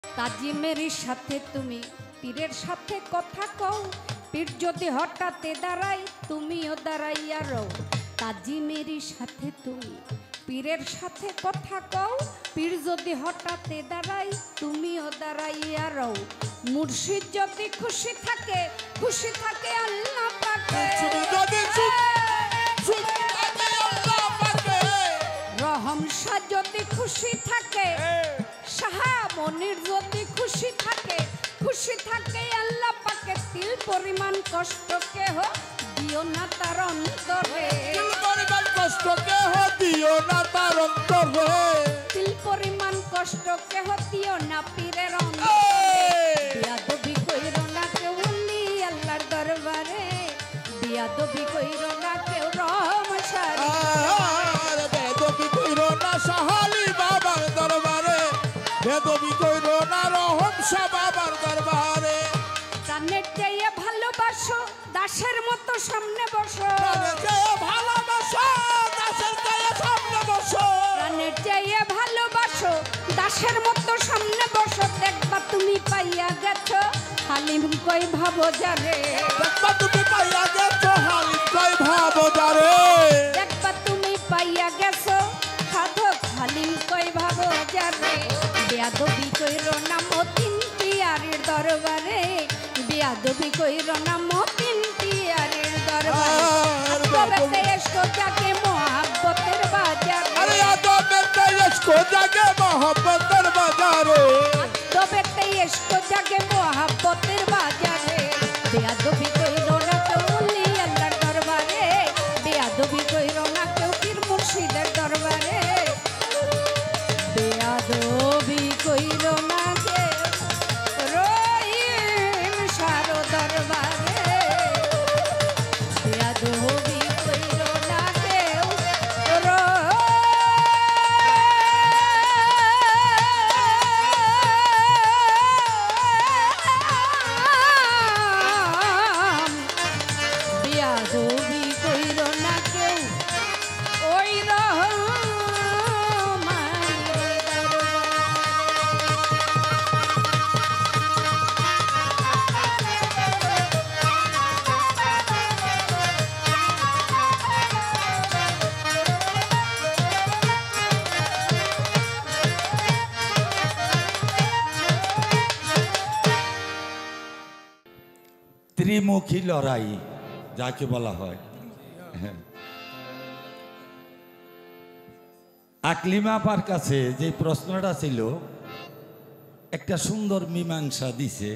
তাজিমের সাথে তুমি পীরের সাথে কথা কও, পীর যদি হঠাৎ দাঁড়াই তুমিও দাঁড়াইয়া রও। তাজিমের সাথে তুমি পীরের সাথে কথা কও, পীর যদি হঠাৎ দাঁড়াই তুমিও দাঁড়াইয়া রও। মুর্শিদ যদি খুশি থাকে আল্লাহ পাকে, রহম শাহ যদি খুশি থাকে, শাহ মনির যদি খুশি থাকে আল্লাহ পাকে। তিল পরিমাণ কষ্ট কেহ দিও না তার অন্তরে, তিল পরিমাণ কষ্ট কেহ দিও না তার অন্তরে, তিল পরিমাণ কষ্ট কেহ দিও না পীরের অন্তরে। বিয়াদবি কইরো না কেউ ওলি আল্লাহর দরবারে, বিয়াদবি কইরো না কেউ রহম শাহ, বেদবি কইরো না সাহালি বাবার দরবারে, বেদবি কইরো না রহম শাহ বাবার দরবারে। প্রাণের চেয়ে ভালোবাসো দাসের মতো সামনে বসো, ভালোবাসো দাসের চেয়ে সামনে বসো, প্রাণের চেয়ে ভালোবাসো দাসের মতো সামনে বসো। দেখবা তুমি পাইয়া গেছো হালিম কই ভাবো যারে, দেখবা তুমি পাইয়া গেছো হালিম কই ভাবো যারে, দেখবা তুমি পাইয়া গেছো সাধক হালিম কই ভাবো যারে। বেয়াদবি কইরো না মতিন পিয়ারের দরবারে, বেয়াদবি কইরো না মতিন পিয়ারের দরবারে। তবে এসো জাগে মোহাব্বতের বাজারে, আরে আদমেতে ইশকো জাগে মোহাব্বতের বাজারে, তবে এসো জাগে মোহাব্বতের বাজারে। বেয়াদবি কইরো না কেউ ওলি আল্লাহর দরবারে, বেয়াদবি কইরো না কেউ পীর মুর্শিদের দরবারে, বেয়াদবি কইরো না কেউ রহিম শাহর দরবারে, বেয়াদবি কইরো না কেউ বেয়াদবি কইরো না কেউ ওই ত্রিমুখী লড়াই যাকে বলা হয়। আকলিমা আপার কাছে যে প্রশ্নটা ছিল একটা সুন্দর মীমাংসা দিছে,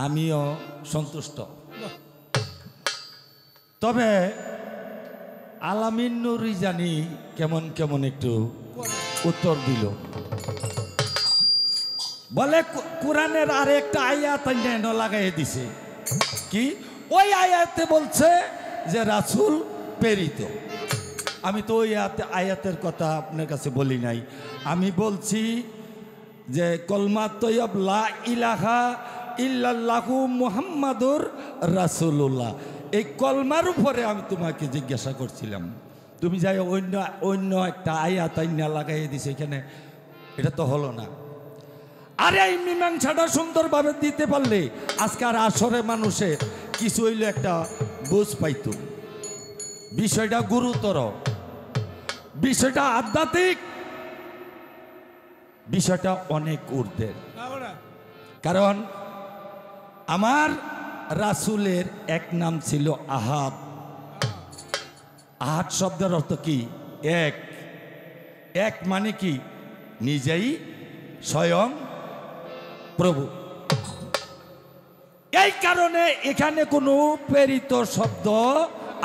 আমিও সন্তুষ্ট। তবে আলামিন নুরি জানি কেমন কেমন একটু উত্তর দিল। বলে কোরআনের আরেকটা আয়াত লাগাই দিছে, কি ওই আয়াতে বলছে যে রাসূল প্রেরিত। আমি তো ওই আয়াতের কথা আপনার কাছে বলি নাই, আমি বলছি যে কলমা তৈয়ব লা ইলাহা ইল্লাল্লাহু মুহাম্মাদুর রাসূলুল্লাহ, এই কলমার উপরে আমি তোমাকে জিজ্ঞাসা করছিলাম। তুমি যাই অন্য একটা আয়াত লাগাই দিছে এখানে, এটা তো হলো না। আরে এই মীমাংসাটা সুন্দরভাবে দিতে পারলে আজকাল আসরে মানুষের কিছু হইলে একটা বুঝ পাইত। বিষয়টা গুরুতর, বিষয়টা আধ্যাত্মিক, বিষয়টা অনেক ঊর্ধ্বের। কারণ আমার রাসূলের এক নাম ছিল আহাদ। আহাদ শব্দের অর্থ কি? এক। এক মানে কি? নিজেই স্বয়ং প্রভু। এই কারণে এখানে কোনো প্রেরিত শব্দ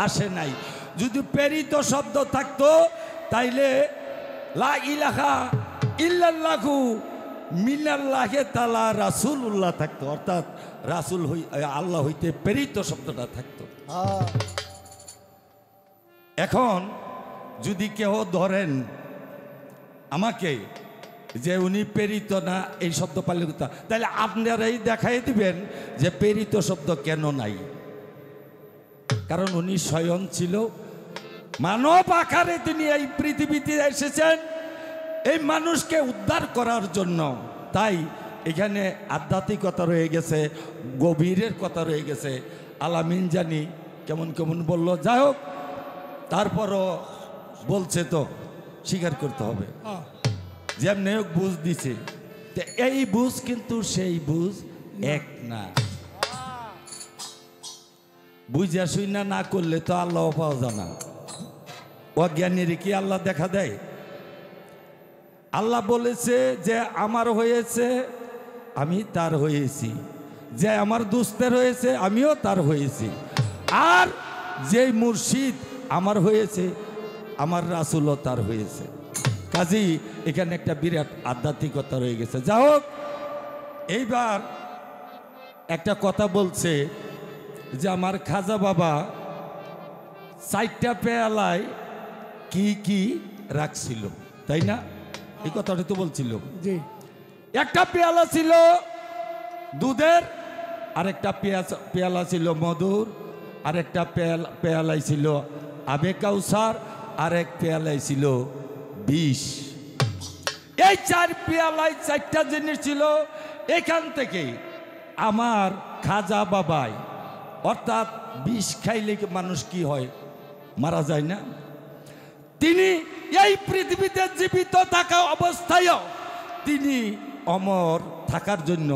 আসে নাই। যদি প্রেরিত শব্দ থাকতো তাইলে লা ইলাহা ইল্লাল্লাহু মিনাল্লাহি তাআলা রাসূলুল্লাহ থাকতো, অর্থাৎ রাসূল আল্লাহ হইতে প্রেরিত শব্দটা থাকতো। এখন যদি কেউ ধরেন আমাকে যে উনি প্রেরিত না এই শব্দ পাইলে কথা, তাহলে আপনারাই দেখাই দিবেন যে প্রেরিত শব্দ কেন নাই। কারণ উনি স্বয়ং ছিল, মানব আকারে তিনি এই পৃথিবীতে এসেছেন এই মানুষকে উদ্ধার করার জন্য। তাই এখানে আধ্যাত্মিকতা রয়ে গেছে, গভীরের কথা রয়ে গেছে। আলামিন জানি কেমন কেমন বলল, যাই হোক তারপরও বলছে তো স্বীকার করতে হবে, যেমনি হোক বুঝ দিছে। তো এই বুঝ কিন্তু সেই বুঝ এক না। বুঝা শুই না করলে তো আল্লাহ পাওয়া যায় না। অজ্ঞানীর কি আল্লাহ দেখা দেয়? আল্লাহ বলেছে যে আমার হয়েছে আমি তার হয়েছি, যে আমার দুস্তের হয়েছে আমিও তার হয়েছি, আর যেই মুর্শিদ আমার হয়েছে আমার রাসূলও তার হয়েছে। কাজেই এখানে একটা বিরাট আধ্যাত্মিকতা রয়ে গেছে। যা হোক, এইবার একটা কথা বলছে যে আমার খাজা বাবা 4টা পেয়ালায় কি কি রাখছিল, তাই না? এই কথাটা তো বলছিল। জি। একটা পেয়ালা ছিল দুধের, আরেকটা পেয়ালা ছিল মধুর, আরেকটা পেয়ালাই ছিল আবে কাউসার, আরেক পেয়ালাই ছিল বিষ। এই 4 পেয়ালায় 4টা জিনিস ছিল। এখান থেকে আমার খাজা বাবাই, অর্থাৎ বিষ খাইলে মানুষ কি হয়? মারা যায় না? তিনি এই পৃথিবীতে জীবিত থাকা অবস্থায়ও তিনি অমর থাকার জন্য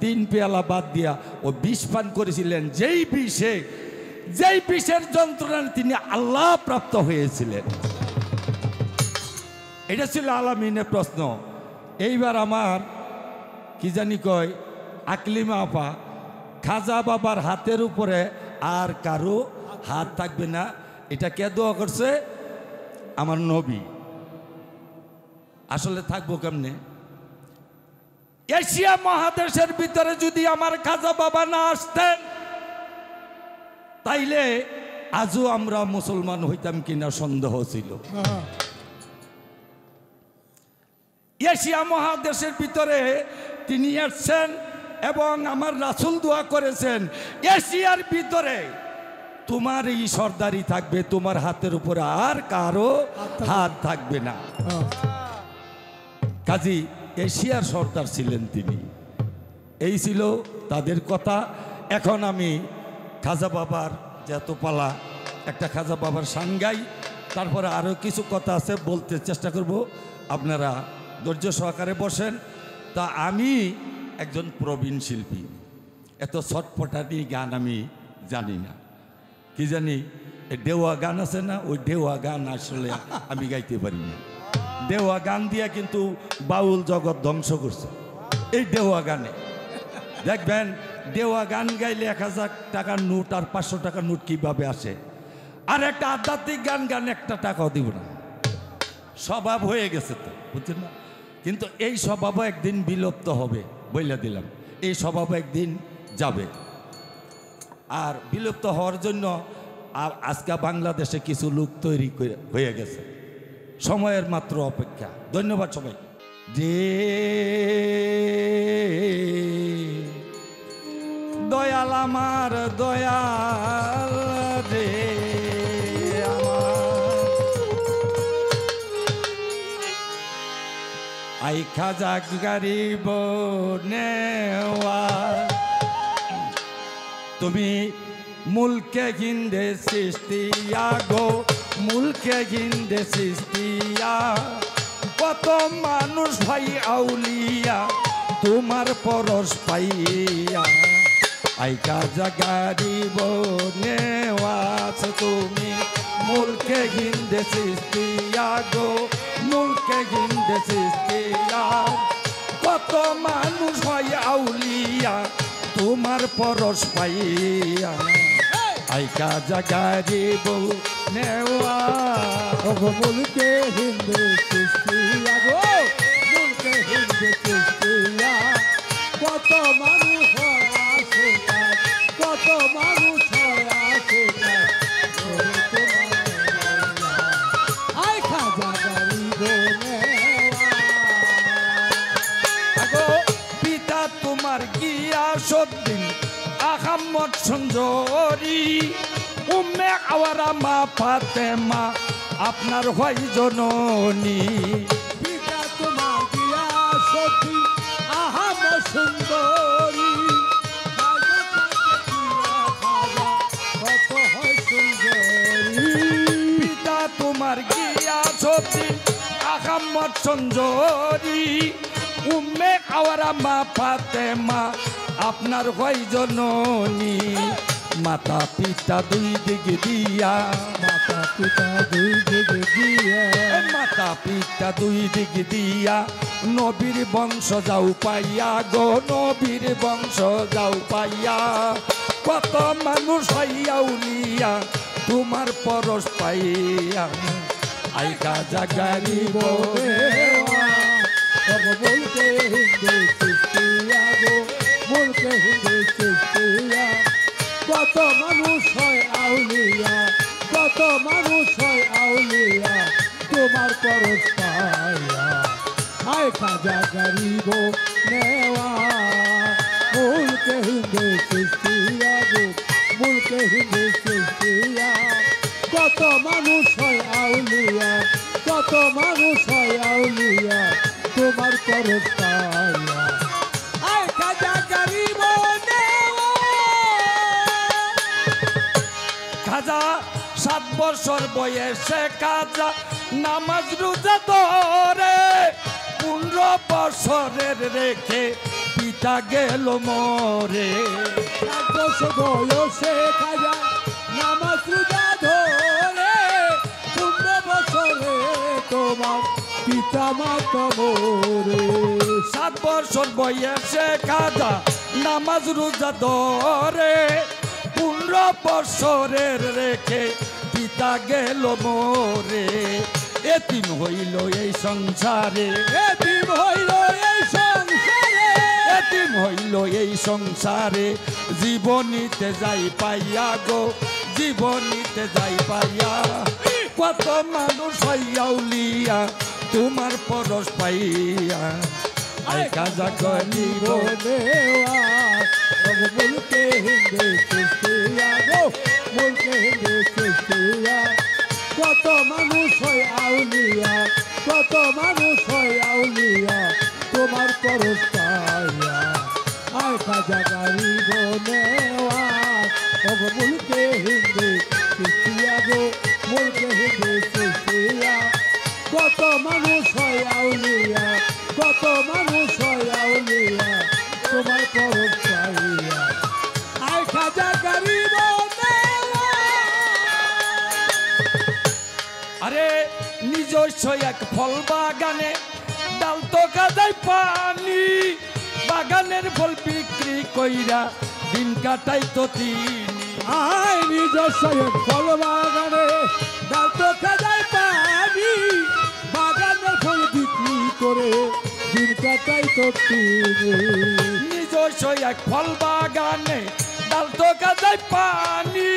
3 পেয়ালা বাদ দিয়া ও বিষ পান করেছিলেন, যেই বিষের যন্ত্রণায় তিনি আল্লাহ প্রাপ্ত হয়েছিলেন। এটা ছিল আলামিনের প্রশ্ন। এইবার আমার কি জানি কয় আকলিমা আপা, খাজা বাবার হাতের উপরে আর কারো হাত থাকবে না, এটা কে দোয়া করছে? আমার নবী। আসলে থাকবো কেমনে? এশিয়া মহাদেশের ভিতরে যদি আমার খাজা বাবা না আসতেন তাইলে আজও আমরা মুসলমান হইতাম কিনা সন্দেহ ছিল। এশিয়া মহাদেশের ভিতরে তিনি আসছেন এবং আমার রাসূল দোয়া করেছেন, এশিয়ার ভিতরে তোমার এই সর্দারি থাকবে, তোমার হাতের উপরে আর কারো হাত থাকবে না। কাজী এশিয়ার সর্দার ছিলেন তিনি। এই ছিল তাদের কথা। এখন আমি খাজা বাবার যত পালা, একটা খাজা বাবার সাঙ্গাই, তারপরে আরও কিছু কথা আছে বলতে চেষ্টা করব, আপনারা ধৈর্য সহকারে বসেন। তা আমি একজন প্রবীণ শিল্পী, এত ছটপটানি গান আমি জানি না। কি জানি দেওয়া গান আছে না, ওই দেওয়া গান আসলে আমি গাইতে পারি না। দেওয়া গান দিয়া কিন্তু বাউল জগৎ ধ্বংস করছে। এই দেওয়া গানে দেখবেন, দেওয়া গান গাইলে 1000 টাকার নোট আর 500 টাকার নোট কিভাবে আসে, আর একটা আধ্যাত্মিক গান 1 টাকাও দিব না। স্বভাব হয়ে গেছে তো, বুঝছেন না? কিন্তু এই স্বভাবও একদিন বিলুপ্ত হবে, বইলা দিলাম। এই স্বভাব একদিন যাবে। আর বিলুপ্ত হওয়ার জন্য আজকে বাংলাদেশে কিছু লোক তৈরি হয়ে গেছে, সময়ের মাত্র অপেক্ষা। ধন্যবাদ সবাই। দয়াল আমার দয়াল রে, আই খাজা গরিব নেওয়া, তুমি মুলকে হিন্দে সৃষ্টিয়া গো, মুলকে হিন্দে সৃষ্টিয়া, কত মানুষ ভাই আউলিয়া তোমার পরশ পাইয়া, আই খাজা গরিব নেওয়াজ, তুমি মুলকে হিন্দে সৃষ্টিয়া গো, মুলকে হিন্দে সৃষ্টিয়া, কত মানুষ ভাই আউলিয়া তোমার পরশ পাইয়া, আই খাজা গরিব নেওয়া, মুলকে হিন্দে সৃষ্টিয়া গো, মুলকে হিন্দে সৃষ্টিয়া, কত মানুষ আছে, কত মানুষ আছে, আই খাজা গরিব আগো পিতা তোমার গিয়াসউদ্দিন আহমদ সঞ্জরি, উম্মে আওয়ারা মা ফাতেমা আপনার হয় জননী, পিতা তোমার গিয়াসউদ্দিন মঞ্জরি উম্মে আওয়ারা মা ফাতেমা আপনার হয় জননী মাতা পিতা দুই দিক দিয়া মাতা পিতা দুই দিক দিয়া মাতা পিতা দুই দিক দিয়া নবীর বংশ যাও পাইয়া গো নবীর বংশ যাও পাইয়া কত মানুষ হইয়া উলিয়া তোমার পরশ পাইয়া আই কাজা গরিব বলতে হিন্দে সৃষ্টিয়া গো বলতে হিন্দে সৃষ্টিয়া কত মানুষ হয় আউলিয়া কত মানুষ হয় আউলিয়া তোমার পরশ পাইয়া আয় খাজা গরিব নেওয়া বলতে হিন্দে সৃষ্টিয়া গো বলতে হিন্দে সৃষ্টিয়া কত মানুষ হয় আউলিয়া কত মানুষ হয় আউলিয়া তোমার পরশ পাইয়া আয় খাজা গরিব নেওয়া খাজা 7 বছর বয়সে খাজা নামাজ রোজা ধরে 15 বছরের রেখে পিতা গেল মরে বয়সে খাজা নামাজ রোজা ধরে 15 বছরে তোমার পিতা মাতা মোরে 7 বছর বয়সে খাজা নামাজ রোজা ধরে 15 বছরের রেখে পিতা গেল মরে এতিম হইল এই সংসারে এতিম হইল এই সংসারে এতিম হইল এই সংসারে জীবনীতে যাই পাইয়া গো জীবনীতে যাই পাইয়া কত মানুষ হইয়া উলিয়া তোমার পরশ পাইয়া আই কাজা গরিব দেওয়া বলতে হিন্দে সৃষ্টিয়া গো বলতে হিন্দে সৃষ্টিয়া কত মানুষ হয় আউলিয়া কত মানুষ হয় আউলিয়া তোমার পরশ পাইয়া আয় খাজা গরিব নেওয়া বলতে হিন্দে সৃষ্টিয়া গো বলতে হিন্দে সৃষ্টিয়া কত মানুষ হয় আউলিয়া কত মানুষ হয় আউলিয়া তোমার পরশ পাইয়া আয় খাজা গরিব নেওয়া আরে নিজস্ব এক ফল বাগানে ডাল তো কাদায় পানি বাগানের ফল বিক্রি কইরা দিন কাটাই তো তিনি আয় নিজস্ব এক ফল বাগানে ডাল তো খাজায় পানি বাগানের ফল বিক্রি করে দিন কাটাই তো তিনি নিজস্ব এক ফল বাগানে ডাল তো কাদায় পানি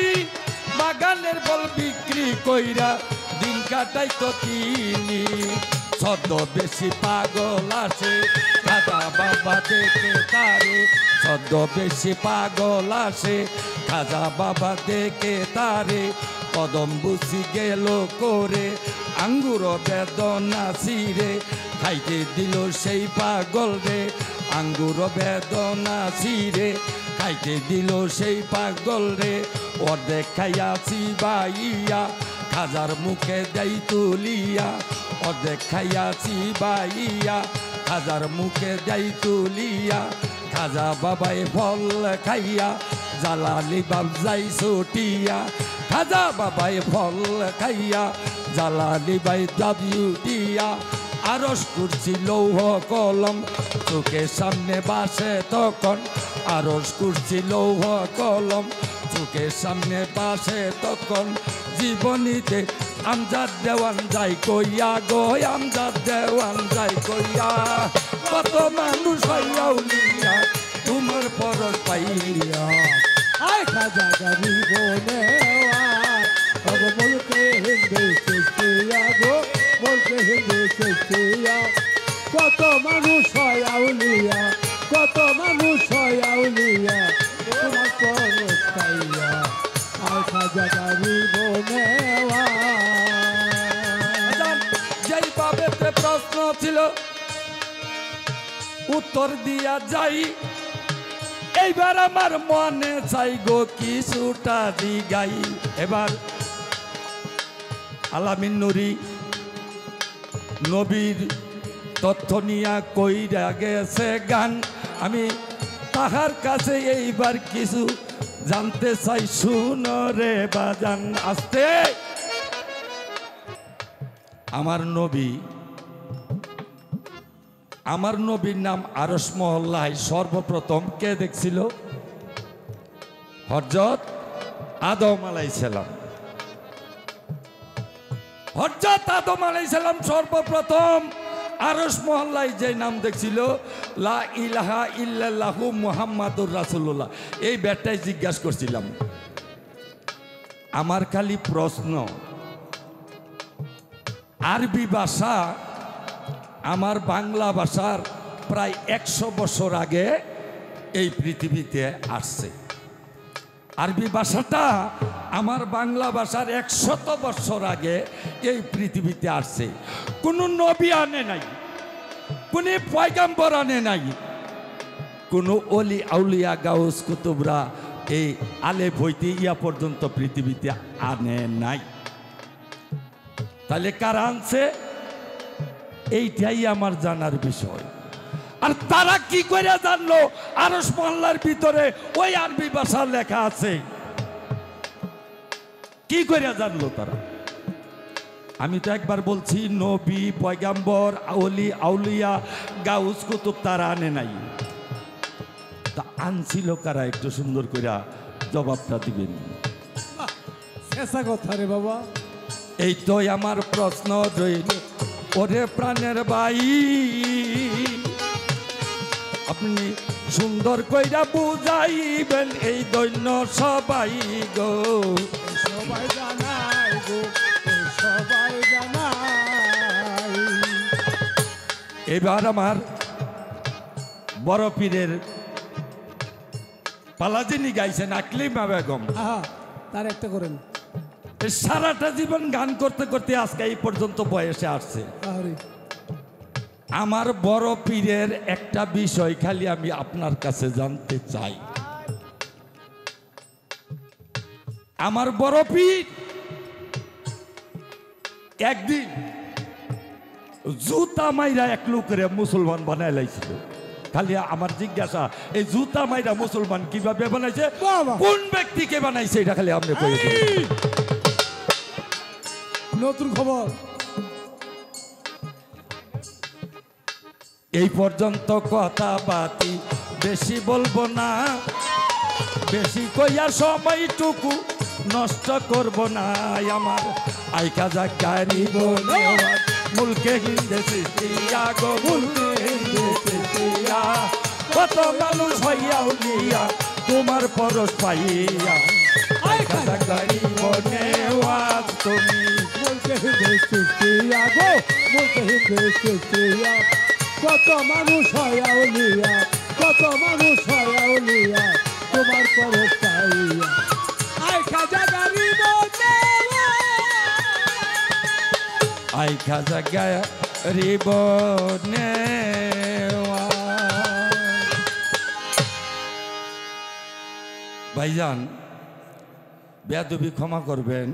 বাগানের ফল বিক্রি কইরা দিন কাটাই তো তিনি ছদ্ম বেশি পাগল আসে খাজা বাবা দেখে তারে ছদ্ম বেশি পাগল আসে খাজা বাবা দেখে তারে কদম বুঝি গেল করে আঙ্গুর বেদনা ছিঁড়ে খাইতে দিল সেই পাগল রে আঙ্গুর বেদনা ছিঁড়ে খাইতে দিল সেই পাগল রে অর্ধেক খাইয়াছি বাইয়া খাজার মুখে দেই তুলিয়া অর্ধেক খাইয়াছি বাইয়া খাজার মুখে দেই তুলিয়া খাজা বাবাই ফল খাইয়া জালালি বাবজাই ছুটিয়া খাজা বাবাই ফল খাইয়া জালালি বাই দাবিউটিয়া আরস কুরছি লৌহ কলম চোখের সামনে বাসে তখন আরস কুরছি লৌহ কলম চোখের সামনে বাসে তখন জীবনীতে আমজাদ দেওয়ান যাই কইয়া গো আমজাদ দেওয়ান যাই কইয়া কত মানুষ হইয়া উলিয়া তোমার পরশ পাইয়া আয় খাজা গরিব নেওয়া বলতে হিন্দে সৃষ্টিয়া গো বলতে হিন্দে সৃষ্টিয়া কত মানুষ হয় আউলিয়া কত মানুষ হয় আউলিয়া তোমার পরশ পাইয়া আয় খাজা গরিব নেওয়া যেই বাবেতে প্রশ্ন ছিল উত্তর দিয়া যাই এইবার আমার মনে চাই গো কিছুটা দিগাই এবার আলামিন নুরি নবীর তথ্য নিয়া কইরা গেছে গান, আমি তাহার কাছে এইবার কিছু জানতে চাই, শুনো রে বাজান আস্তে। আমার নবীর নাম আরশ মহল্লায় সর্বপ্রথম কে দেখছিল? হযরত আদম আলাইহিসসালাম। হযরত আদম আলাইহিসসালাম সর্বপ্রথম আরশ মহল্লায় যে নাম দেখছিল, লা ইলাহা ইল্লাল্লাহু মুহাম্মাদুর রাসূলুল্লাহ। এই ব্যাটাই জিজ্ঞাসা করছিলাম। আমার খালি প্রশ্ন, আরবি ভাষা আমার বাংলা ভাষার প্রায় 100 বছর আগে এই পৃথিবীতে আসছে। আরবি ভাষাটা আমার বাংলা ভাষার 100 বছর আগে এই পৃথিবীতে আসছে। কোনো নবী আনে নাই, কোনো পয়গাম্বর আনে নাই, কোনো অলি আউলিয়া গাউস কুতুবরা এই আলেফ হইতে ইয়া পর্যন্ত পৃথিবীতে আনে নাই। তাহলে কারা আনছে? এইটাই আমার জানার বিষয়। আর তারা কি করে জানলো আরশ মহল্লার ভিতরে ওই আরবি ভাষা লেখা আছে? কি করে জানলো তারা? আমি তো একবার বলছি, নবী পয়গাম্বর আউলি আউলিয়া গাউস কুতুব তারা আনে নাই। তা আনছিল কারা? একটু সুন্দর করে জবাবটা দিবেন। শেষা কথা রে বাবা। এই তো আমার প্রশ্ন রইল, ওরে প্রাণের ভাই, আপনি সুন্দর কইরা বুঝাইবেন এই দৈন্য সবাই গো। সবাই জানাই গো, সবাই জানাই। এবার আমার বড় পীরের পালা যিনি গাইছেন আকলিমা বেগম, আহা, তার একটা করেন। সারাটা জীবন গান করতে করতে আজকে এই পর্যন্ত বয়সে আসছে। আরে আমার বড় পীরের একটা বিষয় খালি আমি আপনার কাছে জানতে চাই। আমার বড় পীর একদিন জুতা মাইরা এক লোকের মুসলমান বানায় লাইছিল। খালি আমার জিজ্ঞাসা, এই জুতা মাইরা মুসলমান কিভাবে বানাইছে, বাবা। কোন ব্যক্তিকে বানাইছে, এটা খালি আপনি কইছেন। নতুন খবর। এই পর্যন্ত কথা বাতি বেশি বলবো না, বেশি কইয়া সময়টুকু নষ্ট করব না। আমার আইকা জাগারি বলে মুলকে হিন্দে সৃষ্টিয়া গো, মুলকে হিন্দে সৃষ্টিয়া, কত মানুষ হইয়া উলিয়া তোমার পরশ পাইয়া। আইকা জাগারি বনে ওয়াজ তুমি বলতে হিন্দে সৃষ্টিয়া গো, বলতে হিন্দে সৃষ্টিয়া, কত মানুষ হয় আউলিয়া, কত মানুষ হয় আউলিয়া তোমার পরশ পাইয়া। আই খাজা গরিব আই খাজা গরিব ভাইজান, বেয়াদবি ক্ষমা করবেন,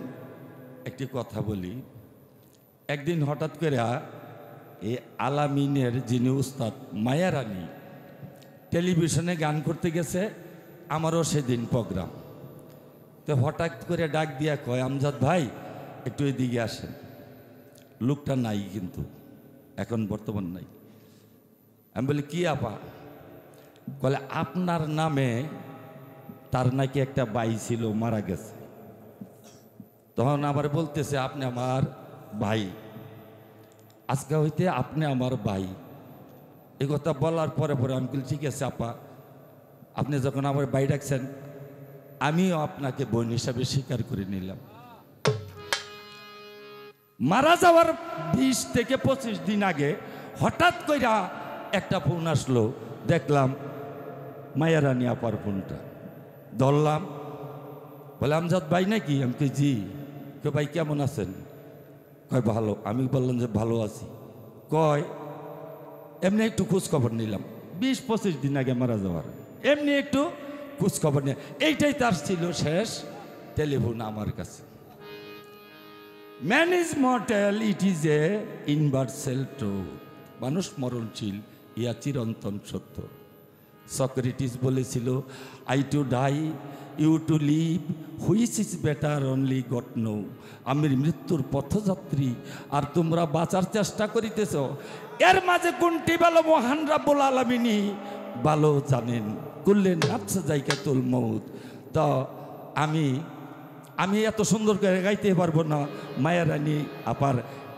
একটি কথা বলি। একদিন হঠাৎ করে এই আলামিনের যিনি উস্তাদ মায়া রানী টেলিভিশনে গান করতে গেছে, আমারও সেদিন প্রোগ্রাম। তো হঠাৎ করে ডাক দিয়া কয়, আমজাদ ভাই একটু এদিকে আসেন। লোকটা নাই কিন্তু, এখন বর্তমান নাই। আমি বলি, কি আপা? বলে, আপনার নামে তার নাকি একটা ভাই ছিল, মারা গেছে। তখন আবার বলতেছে, আপনি আমার ভাই, আজকে হইতে আপনি আমার ভাই। এই কথা বলার পরে পরে আমি বলি, ঠিক আছে আপা, আপনি যখন আমার ভাই ডাকছেন, আমিও আপনাকে বোন হিসাবে স্বীকার করে নিলাম। মারা যাওয়ার 20 থেকে 25 দিন আগে হঠাৎ কইরা একটা ফোন আসলো, দেখলাম মায়া রানী আপার ফোনটা। ধরলাম, বলে, আমজাদ ভাই নাকি? আমি কই, জি। কে ভাই কেমন আছেন? কয় ভালো। আমি বললাম যে ভালো আছি। কয় এমনি একটু খোঁজখবর নিলাম, 20-25 দিন আগে মারা যাওয়ার, এমনি একটু খোঁজখবর নিয়ে। এইটাই তার ছিল শেষ টেলিফোন আমার কাছে। Man is mortal, it is a universal truth. মানুষ মরণশীল, ইয়া চিরন্তন সত্য। সক্রেটিস বলেছিল, I to die, you to live, which is better only God know. আমি মৃত্যুর পথযাত্রী, আর তোমরা বাঁচার চেষ্টা করিতেছ। এর মাঝে কোনটি ভালো মহান রাব্বুল আলামিনই ভালো জানেন। করলেন নাফসে জায়গাতুল মউত। তো আমি এত সুন্দর করে গাইতে পারবো না, মায়া রানী আপার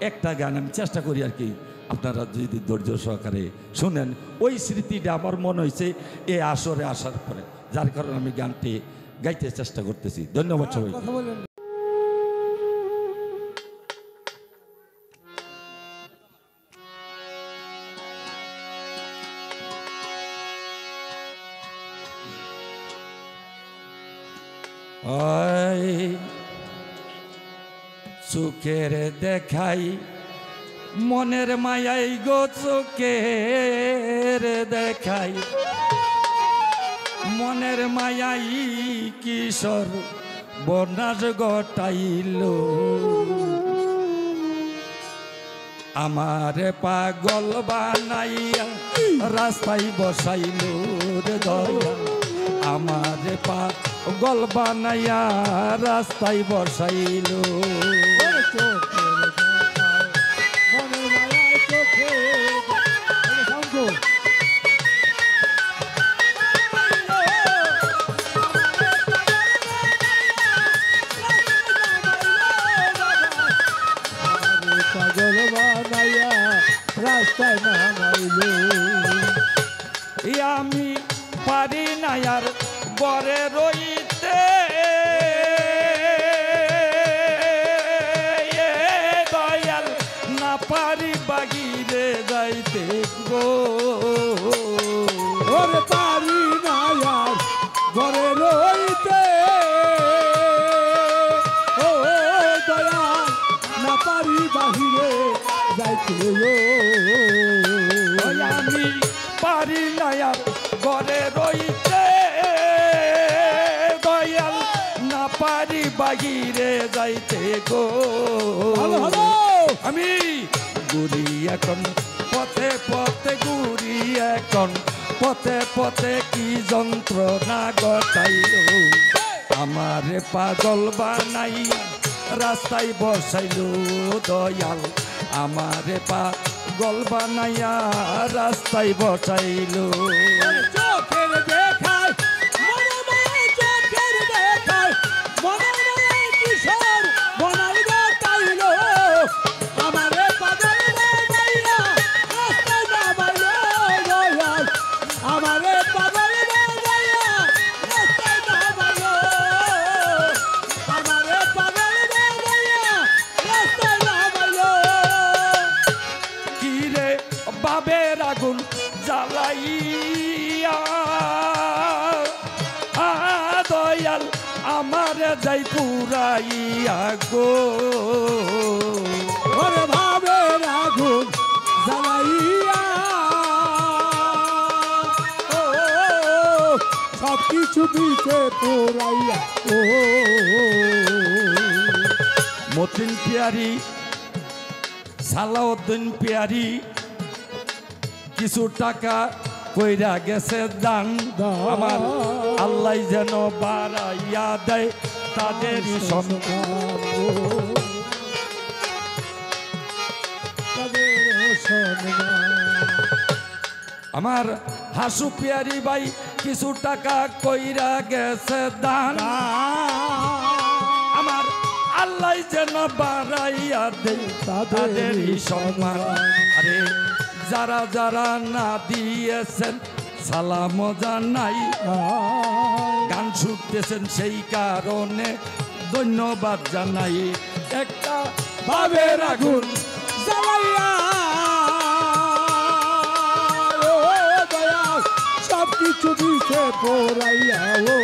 একটা গান আমি চেষ্টা করি আর কি। আপনারা যদি ধৈর্য সহকারে শুনেন, ওই স্মৃতিটা আমার মনে হয়েছে এ আসরে আসার পরে, যার কারণে আমি গানটি গাইতে চেষ্টা করতেছি। ধন্যবাদ সবাই। কথা বলেন। চোখের দেখাই মনের মায়াই গো, চোখের দেখাই মনের মায়াই কিশোর বনাস ঘটাইল। আমারে পাগল বানাইয়া রাস্তায় বসাইল রে দয়া। আমারে পাগল বানাইয়া রাস্তায় বসাইল। পাগল বানাইয়া রাস্তায় নামাইল। আমি পারি না আর ঘরে রইতে, দয়াল না পারি বাগিরে যাইতে গো। ওরে পারি না আর ঘরে রইতে, ও দয়াল না পারি বাহিরে যাইতে গো। আমি পারি না আর ঘরে রইতে, দয়াল না পারি বাগিরে যাইতে গো। ভালো ভালো। আমি ঘুরি এখন পথে পথে, ঘুরি এখন পথে পথে, কি যন্ত্রণা ঘটাইল। আমারে পাগল বানাইয়া রাস্তায় বসাইল দয়াল। আমারে পাগল বানাইয়া রাস্তায় বসাইল। চোখের দেখায় মনে মনে, চোখের দেখায় মনে মনে কিশোর বনাই ঘটাইল। আমারে পাগল বানাইয়া রাস্তায় নামাইল দয়াল। আমারে পাগল বানাইয়া রাস্তায় নামাইল। আমারে পাগল বানাইয়া রাস্তায় নামাইল। কি রে বাবের আগুন জ্বালাইয়া, দয়াল আমারে যাই পুরাইয়া গো। ওরে ভাবের আগুন জ্বালাইয়া, ও সব কিছু দিতে পোড়াইয়া। ও মতিন পিয়ারি, সালাউদ্দিন পিয়ারি কিছু টাকা কইরা গেছে দান। আমার আল্লাহ যেন বাড়াইয়া দেয় তাদেরই সন্তান। আমার হাসু পিয়ারি ভাই কিছু টাকা কইরা গেছে দান। আমার আল্লাহ যেন বাড়াইয়া দেয় তাদেরই সম্মান। আরে যারা যারা না দিয়েছেন সালাম জানাই, গান শুনতেছেন সেই কারণে ধন্যবাদ জানাই। একটা ভাবের আগুন জ্বালাইয়া, ও দয়াল সব কিছু দিতে পোড়াইয়া। ও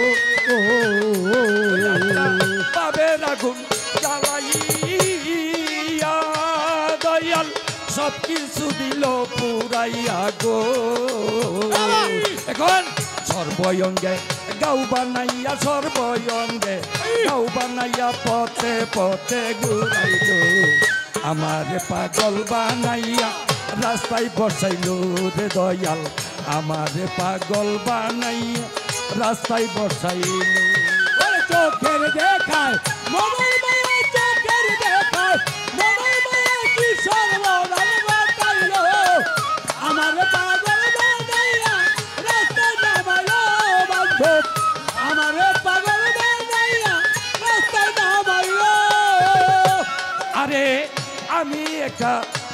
ভাবের আগুন জ্বালাইয়া, দয়াল সব কিছু দিল পুরাইয়া গো। এখন সর্বয়ঙ্গে গাও বানাইয়া, সর্বয়ঙ্গে গাও বানাইয়া পথে পথে ঘুরাইল। আমার পাগল বানাইয়া রাস্তায় বসাইলো রে দয়াল আমারে পাগল বানাইয়া রাস্তায় বসাইলো। ওরে চোখের দেখায় মনের মায়া চোখের দেখায় মনের মায়া কি সর্বনাশ ঘটাইলো আমার পাগল বানাইয়া রাস্তায় নামাইলো বান্ধব আমার পাগল বানাইয়া রাস্তায় নামাইলো। আরে আমি একটা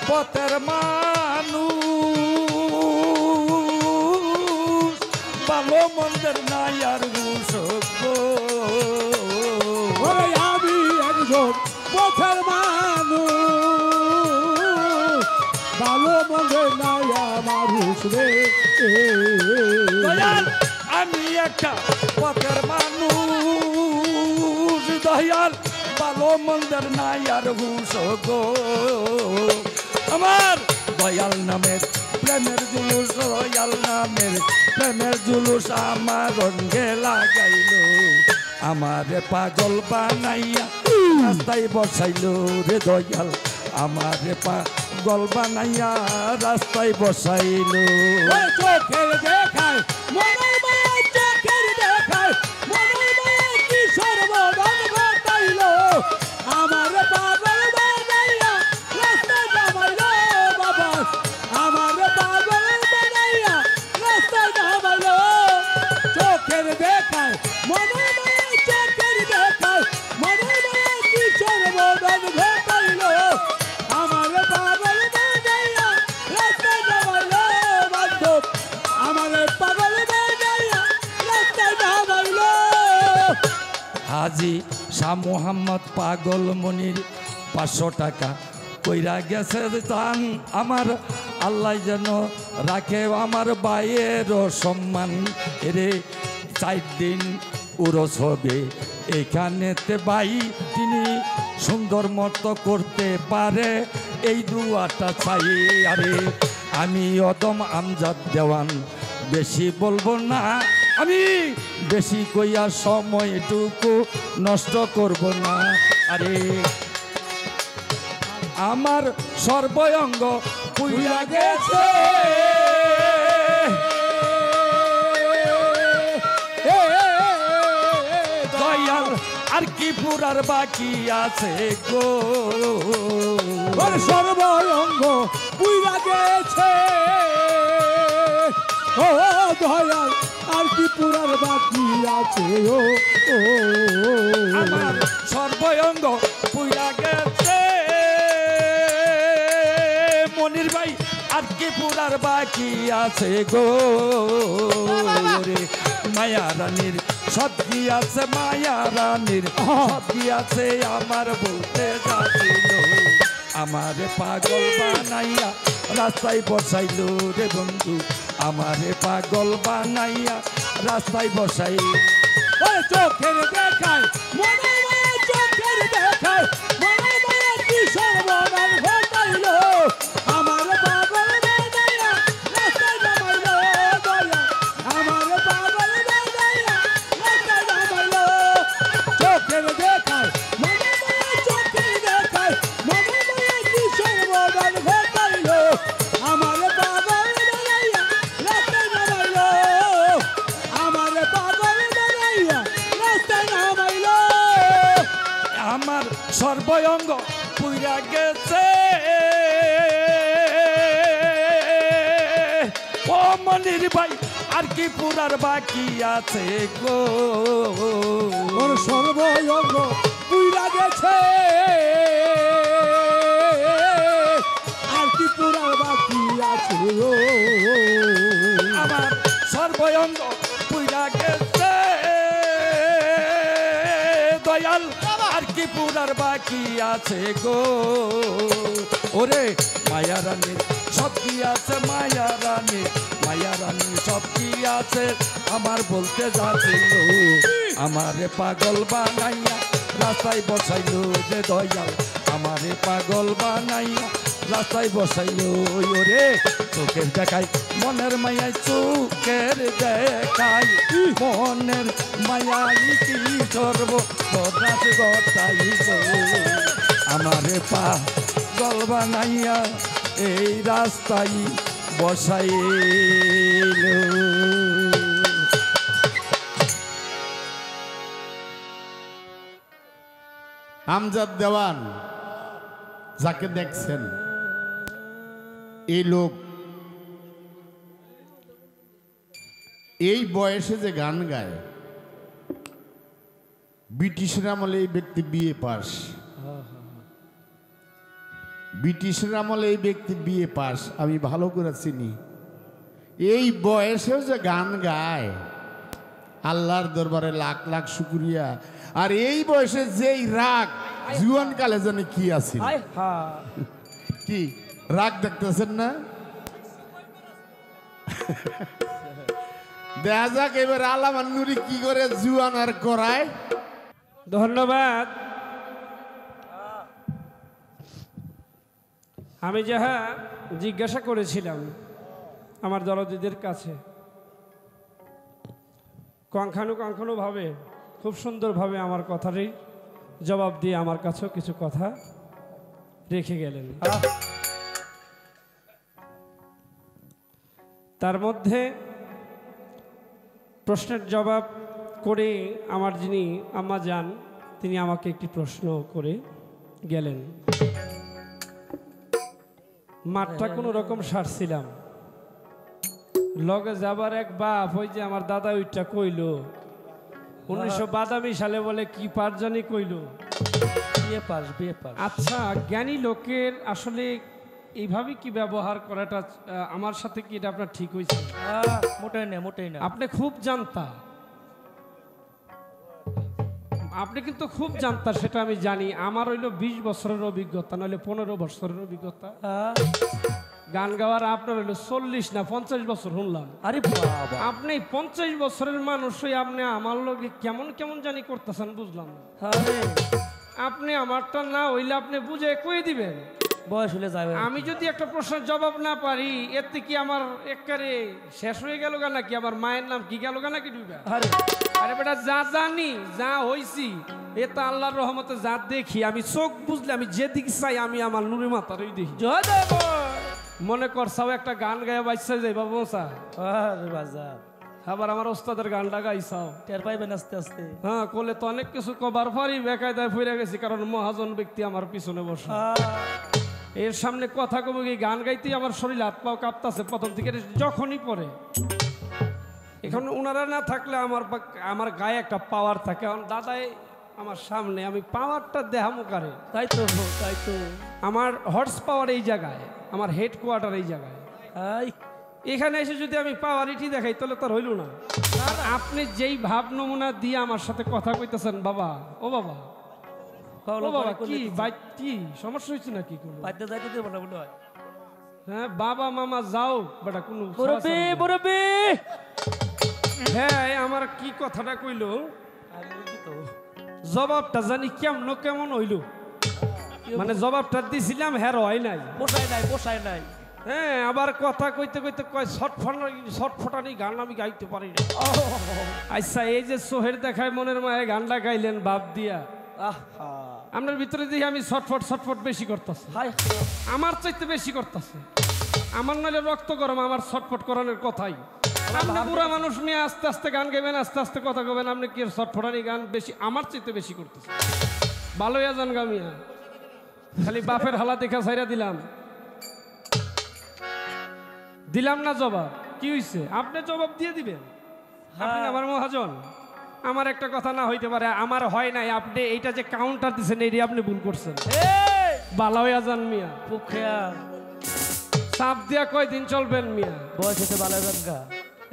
পথের মানুষ ভালো মন্দের নাই আর ঘুষক। ওরে আমি একজন পথের মানুষ ভালো মনে নাই মানুষ রে। দয়াল আমি একটা পথের মানুষ দয়াল ভালো মন্দের নাই আর ঘুষক। আমার দয়াল নামের প্রেমের জুলুস দয়াল নামের প্রেমের জুলুস আমার রঙ্গে লাগাইল আমারে পাগল বানাইয়া রাস্তায় বসাইলো রে দয়াল আমারে পাগল বানাইয়া রাস্তায় বসাইলো। চোখের দেখায় মনের মায়া চোখের দেখায় মনের মায়া কি সর্বনাশ ঘটাইলো আমার পাগল বানাইয়া রাস্তায় নামাইলো বাবা আমার পাগল বানাইয়া রাস্তায় নামাইলো। চোখের দেখায় মনের মায়া চোখের দেখায় মনের মায়া কি সর্বনাশ ঘটাইলো আমার পাগল বানাইয়া রাস্তায় নামাইলো বান্ধব আমার পাগল বানাইয়া রাস্তায় নামাইলো। হাজি শাহ মোহাম্মদ পাগল মনির 500 টাকা কইরা গেছে দান আমার আল্লাহ যেন রাখে আমার বাইয়ের সম্মান। এরে 4 দিন উরস হবে এখানেতে বাই তিনি সুন্দর মতো করতে পারে এই দুয়াটা চাই। আরে আমি অদম আমজাদ দেওয়ান বেশি বলবো না আমি বেশি কইয়া সময়টুকু নষ্ট করব না। আরে আমার সর্বঙ্গ পুইরা গেছে দয়াল আর কি পুরার বাকি আছে গো। ওর সর্বঙ্গ পুইরা গেছে ও দয়াল আর কি পুরার বাকি আছে ও আমার সর্বঙ্গ পুইরা গেছে মনির ভাই আর কি পুরার বাকি আছে গো। রে মায়া রানীর সব কি আছে মায়া রানীর সব কি আছে আমার বলতে যাচ্ছিল আমারে পাগল বানাইয়া রাস্তায় বসাইলো রে বন্ধু আমারে পাগল বানাইয়া রাস্তায় বসাই। ওরে চোখের দেখায় মনে মায়া চোখের দেখায় মনে মায়া কি সর্বনাশ ঘটাইলো আমার পাগল বানাইয়া রাস্তায় নামাইলো দয়াল আমার পাগল বানাইয়া রাস্তায় নামাইলো। চোখের দেখায় মনে মায়া চোখের দেখায় মনে মায়া কি সর্বনাশ ঘটাইলো আমার পাগল বানাইয়া রাস্তায় নামাইলো আমার পাগল বানাইয়া রাস্তায় নামাইলো। আমার সর্বঙ্গ পুইরা গেছে ও মনির ভাই আর কি পুরার বাকি আছে গো। ওর সর্বঙ্গ পুইরা গেছে আর কি পুরার বাকি আছে ও আমার সর্বঙ্গ পুইরা গেছে দয়াল আর কি পুরার বাকি আছে গো। ওরে মায়া রানীর সব কি আছে মায়া রানীর সব কি আছে আমার বলতে যাচ্ছিল আমারে পাগল বানাইয়া রাস্তায় বসাইলো যে দয়াল আমারে পাগল বানাইয়া রাস্তায় বসাইলো। ওরে চোখের দেখাই মনের মায়াই চোখের দেখাই মনের মায়াই কি সর্ব বদনাশ ঘটাইল আমারে পাগল বানাইয়া এই রাস্তায় বসাইল। আমজাদ দেওয়ান যাকে দেখছেন, এই লোক এই বয়সে যে গান গায়, ব্রিটিশের আমলে এই ব্যক্তি বিএ পাস, ব্রিটিশের আমলে এই ব্যক্তি বিএ পাস, আমি ভালো করে চিনি। এই বয়সেও যে গান গায়, আল্লাহর দরবারে লাখ লাখ শুকরিয়া। আর এই বয়সে যেই রাগ, জুয়ান কালে জানে কি আছে, কি রাগ দেখতেছেন না? দেখা যাক এবার আলামান নুরি কি করে জুয়ান আর করায়। ধন্যবাদ। আমি যাহা জিজ্ঞাসা করেছিলাম আমার দরদিদের কাছে, কঙ্খানুভাবে খুব সুন্দরভাবে আমার কথারই জবাব দিয়ে আমার কাছেও কিছু কথা রেখে গেলেন। তার মধ্যে প্রশ্নের জবাব করে আমার যিনি আম্মা যান, তিনি আমাকে একটি প্রশ্ন করে গেলেন। মাঠটা কোনো রকম সারছিলাম, লগে যাবার এক বাপ, ওই যে আমার দাদা ওইটা কইল 1982 সালে বলে কি পার জানি কইল, বিয়ে পাস। আচ্ছা, জ্ঞানী লোকের আসলে এইভাবে কি ব্যবহার করাটা আমার সাথে কি এটা আপনার ঠিক হয়েছে? মোটেই না। আপনি খুব জানতা, আপনি কিন্তু খুব জানতা, সেটা আমি জানি। আমার হইল 20 বছরের অভিজ্ঞতা, নাহলে 15 বছরের অভিজ্ঞতা গান গাওয়ার। আপনার হইলো 40 না 50 বছর শুনলাম। আরে বাবা, আপনি 50 বছরের মানুষ হয়ে আপনি আমার লগে কেমন কেমন জানি করতেছেন, বুঝলাম না। আপনি আমারটা না হইলে আপনি বুঝে কয়ে দিবেন, বয়স হলে যাবে। আমি যদি একটা প্রশ্নের জবাব না পারি, এতে কি আমার একবারে শেষ হয়ে গেল গা নাকি? আমার মায়ের নাম কি গেল গা নাকি ডুবে? আরে বেটা, যা জানি, যা হইছি, এ তো আল্লাহর রহমতে যা দেখি, আমি চোখ বুঝলে আমি যেদিক চাই আমি আমার নুরে মাথার ওই দেখি। মনে করছাও একটা গান গায়ে বাচ্চা যাই বাবু চা, আবার আমার ওস্তাদের গানটা গাইছাও, টের পাইবেন আস্তে আস্তে। হ্যাঁ, কোলে তো অনেক কিছু কবার পারি, বেকায়দায় ফিরে গেছি, কারণ মহাজন ব্যক্তি আমার পিছনে বসে। এর সামনে কথা কব কি, গান গাইতেই আমার শরীর হাত পাও কাঁপতাছে প্রথম থেকে যখনই পড়ে। এখন ওনারা না থাকলে আমার গায়ে একটা পাওয়ার থাকে। এখন দাদাই আমার সামনে, আমি পাওয়ারটা দেখামো কারে? তাই তো। আমার হর্স পাওয়ার এই জায়গায়, আমার হেড কোয়ার্টার এই জায়গায়। এখানে এসে যদি আমি পাওয়ারিটি দেখাই তাহলে তার হইল না। আপনি যেই ভাব নমুনা দিয়ে আমার সাথে কথা কইতেছেন, বাবা ও বাবা কি সমস্যা হয়েছে নাকি? হ্যাঁ বাবা মামা যাও বেটা, কোনো হ্যাঁ আমার কি কথাটা কইল, জবাবটা জানি কেমন হইল, মানে জবাবটা দিছিলাম হ্যাঁ হয় নাই, পোষায় নাই। হ্যাঁ, আবার কথা কইতে কইতে কয় ছটফটানি গান আমি গাইতে পারি না। আচ্ছা, এই যে সোহের দেখায় মনের মায়ে গানটা গাইলেন বাপ দিয়া, আপনার ভিতরে দিয়ে আমি ছটফট বেশি করতেছে, আমার চাইতে বেশি করতেছে। আমার নাহলে রক্ত গরম, আমার ছটফট করানোর কথাই। আপনি পুরা মানুষ নিয়ে আস্তে আস্তে গান গাইবেন, আস্তে আস্তে কথা কবেন, আপনি কি ছটফটানি গান বেশি আমার চাইতে বেশি করতেছে। ভালোই আজান গামিয়া, খালি বাপের হালা দেখা ছাইরা দিলাম না জবাব। কি হইছে? আপনি জবাব দিয়ে দিবেন, আপনি আমার মহাজন। আমার একটা কথা না হইতে পারে, আমার হয় নাই, আপনি এইটা যে কাউন্টার দিচ্ছেন এইটা আপনি ভুল করছেন। বালা হইয়া যান মিয়া, চাপ দিয়া কয়দিন চলবেন মিয়া? বয়স হতে ভালো যান গা।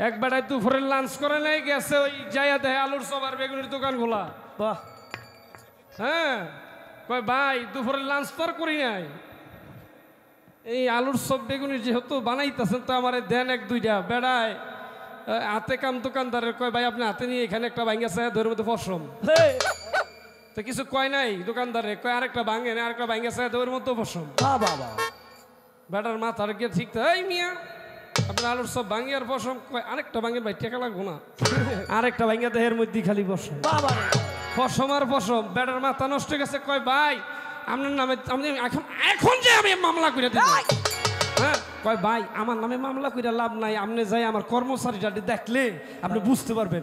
এক বেড়ায় দুপুরের লাঞ্চ করে নাই, গেছে ওই যাইয়া দেয় আলুর চপ আর বেগুনের দোকান খোলা। বাহ, হ্যাঁ, কয় ভাই দুপুরের লাঞ্চ তো আর করি নাই, এই আলুর চপ বেগুনি যেহেতু বানাইতেছেন তো আমার দেন এক দুইটা। বেড়ায় হাতে কাম দোকানদারের কয় ভাই আপনি হাতে নিয়ে এখানে একটা ভাঙ্গা চায় ধরে মধ্যে ফসম, তো কিছু কয় নাই দোকানদারে, কয় আরেকটা ভাঙে না, আরেকটা ভাঙ্গা চায় ধরে মধ্যে ফসম। বেটার মাথার গিয়ে ঠিক এই মিয়া আপনার আলুর চপ ভাঙ্গি আর ফসম, কয় আরেকটা ভাঙের ভাই টেকা লাগবো না, আরেকটা ভাঙ্গা দেহের মধ্যে খালি ফসম, ফসম আর ফসম। বেটার মাথা নষ্ট গেছে, কয় ভাই আপনার নামে এখন যে আমি মামলা করে দিই, কয় ভাই আমার নামে মামলা কইরা লাভ নাই, আপনি যাই আমার কর্মচারীটা দেখলে আপনি বুঝতে পারবেন।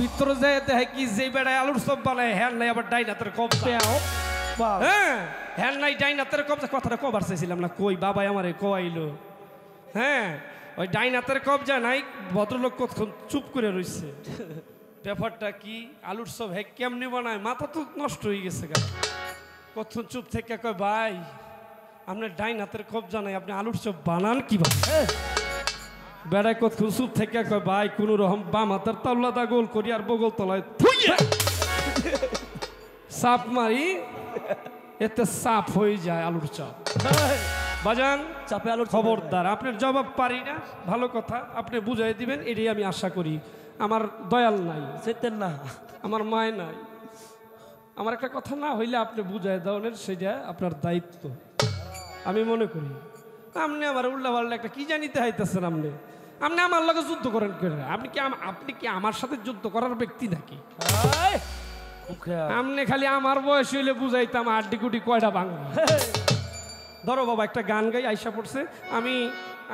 ভিতরে যাই দেখে কি যে বেড়ায় আলুর চপ বানায় হ্যাঁ নাই আবার ডাইনাতের কবজা। হ্যাঁ হ্যাঁ নাই ডাইনাতের কবজা, কথাটা কবার চাইছিলাম না, কই বাবাই আমারে কইলো। হ্যাঁ ওই ডাইনাতের কবজা নাই, ভদ্রলোক কতক্ষণ চুপ করে রইছে। ব্যাপারটা কি আলুর চপ হ্যাঁ কেমনি বানায়, মাথা তো নষ্ট হয়ে গেছে গা। কতক্ষণ চুপ থেকে কয় ভাই আপনার ডাইন হাতের কবজা নাই, আপনি আলুর চপ বানান কিভাবে? বেড়ায় কতক্ষণ চুপ থেকে কয় ভাই কোন রকম বাম হাতের তাওলাদা গোল করি আর বগল তলায় চাপ মারি, এতে চাপ হয়ে যায় আলুর চপ। বাজান চাপে আলুর চপ খবরদার, আপনার জবাব পারি না, ভালো কথা আপনি বুঝাই দিবেন, এটাই আমি আশা করি। আমার দয়াল নাই, চেতেন না, আমার মায় নাই, আমার একটা কথা না হইলে আপনি বুঝাই দেওয়ার সেটা আপনার দায়িত্ব আমি মনে করি। আপনি আমার উল্লা পাল্লা একটা কি জানিতে হাইতেছেন, আপনি আপনি আমার লগে যুদ্ধ করেন করে, আপনি কি আমার সাথে যুদ্ধ করার ব্যক্তি নাকি? আপনি খালি আমার বয়স হইলে বুঝাইতাম আড্ডি কুটি কয়টা বাংলা। ধরো বাবা একটা গান গাই আইসা পড়ছে, আমি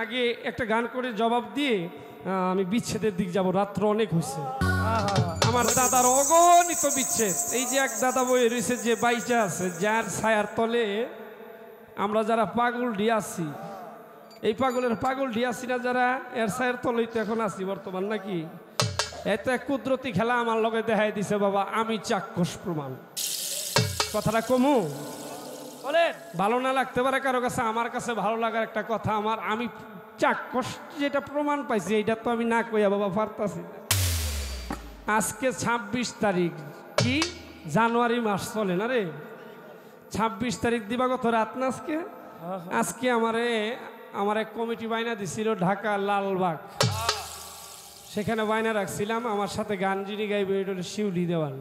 আগে একটা গান করে জবাব দিয়ে আমি বিচ্ছেদের দিক যাব, রাত্র অনেক হয়েছে। আমার দাদার অগণিত বিচ্ছেদ, এই যে এক দাদা বয়ে রয়েছে যে বাইচা আছে, যার ছায়ার তলে আমরা যারা পাগল ডিয়াছি, এই পাগলের পাগল ডিয়াছি না যারা, এর ছায়ার তলেই তো এখন আছি বর্তমান নাকি। এত এক কুদরতি খেলা আমার লগে দেখাই দিছে বাবা, আমি চাক্ষুষ প্রমাণ। কথাটা কমু বলেন, ভালো না লাগতে পারে কারো কাছে, আমার কাছে ভালো লাগার একটা কথা, আমি চাক্ষুষ যেটা প্রমাণ পাইছি এইটা তো আমি না কইয়া বাবা পারতাছি না। আজকে 26 তারিখ, কি জানুয়ারি মাস চলে না রে, 26 তারিখ দিবাগত রাত না আজকে। আজকে আমার এক কমিটি বাইনা দিছিল ঢাকা লালবাগ, সেখানে বাইনা রাখছিলাম। আমার সাথে গান যিনি গাইবে এটা হলো শিউলি দেওয়ান।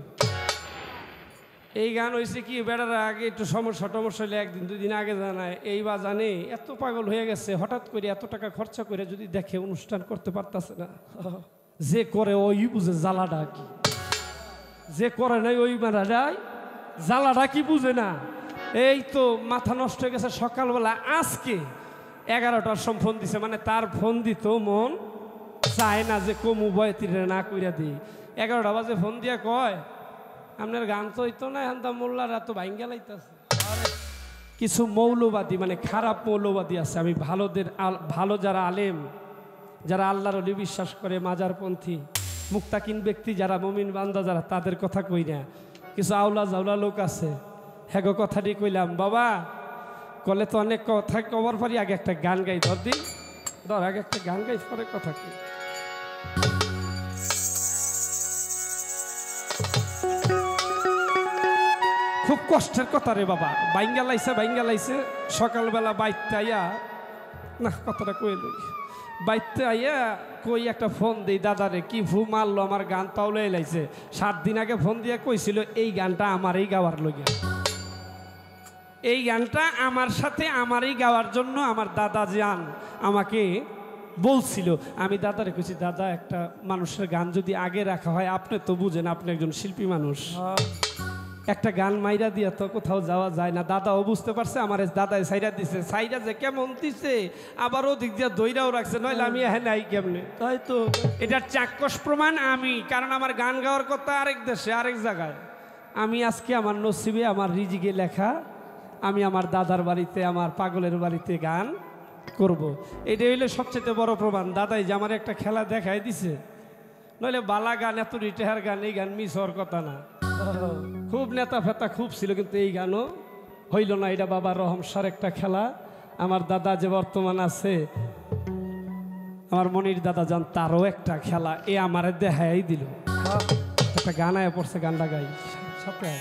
এই গান হয়েছে কি বেড়ার আগে একটু সমস্যা টমস্যা হলে একদিন দুদিন আগে জানায়, এই বা জানে এত পাগল হয়ে গেছে, হঠাৎ করে এত টাকা খরচা করে যদি দেখে অনুষ্ঠান করতে পারতেছে না। যে করে ওই বুঝে জ্বালাটা কি, যে করে নাই ওই মারাটাই জ্বালাটা কি বুঝে না। এই তো মাথা নষ্ট হয়ে গেছে। সকালবেলা আজকে 11টার সময় ফোন দিছে, মানে তার ফোন দিত মন চায় না যে কমু বয়তিরে না কইরা দিই। 11টা বাজে ফোন দিয়া কয় আপনার গান তো হইতো না, এখন তো মোল্লারা তো ভাঙ্গা লাইতেছে। কিছু মৌলবাদী মানে খারাপ মৌলবাদী আছে, আমি ভালো যারা আলেম, যারা আল্লাহর ওলি বিশ্বাস করে, মাজারপন্থী মুক্তাকিন ব্যক্তি যারা, মুমিন বান্দা যারা, তাদের কথা কই না। কিছু আওলা জাওলা লোক আছে, হ্যাঁ কথাটি কইলাম বাবা, কলে তো অনেক কথা কবার পারি, আগে একটা গান গাই ধর দিন, ধর আগে একটা গান গাই পরে কথা কই। খুব কষ্টের কথা রে বাবা, বাইঙ্গা লাইছে সকালবেলা বাইতে আইয়া, না কথাটা কই লই, বাইতে আইয়া কই একটা ফোন দেই দাদারে, কি ভু মারলো আমার গান তাওলে লাইছে। 7 দিন আগে ফোন দিয়ে কইছিল এই গানটা আমারই গাওয়ার লইয়া, এই গানটা আমার সাথে আমারই গাওয়ার জন্য আমার দাদা জান আমাকে বলছিল। আমি দাদারে কইছি দাদা একটা মানুষের গান যদি আগে রাখা হয়, আপনি তো বুঝেন আপনি একজন শিল্পী মানুষ, একটা গান মাইরা দিয়া তো কোথাও যাওয়া যায় না। দাদাও বুঝতে পারছে, আমার দাদাই সাইরা দিছে, সাইরা যে কেমন দিছে আবার ওদিক দিয়ে দইরাও রাখছে, নইলে আমি হ্যাঁ নাই কেমনে। তাই তো এটার চাক্ষুষ প্রমাণ আমি, কারণ আমার গান গাওয়ার কথা আরেক দেশে আরেক জায়গায়, আমি আজকে আমার নসিবে আমার রিজিকে লেখা আমি আমার দাদার বাড়িতে, আমার পাগলের বাড়িতে গান করব। এটা হইলে সবচেয়ে বড় প্রমাণ। দাদাই যে আমার একটা খেলা দেখাই দিছে, নইলে বালা গান এত রিটায়ার গান, এই গান মিস হওয়ার কথা না। খুব নেতা ফেতা খুব ছিল, কিন্তু এই গানও হইল না। এটা বাবা রহমসার একটা খেলা। আমার দাদা যে বর্তমান আছে, আমার মনির দাদা যান, তারও একটা খেলা এ আমার দেখাই দিল। একটা গান আয়া পড়ছে, গানটা গাই সাথে।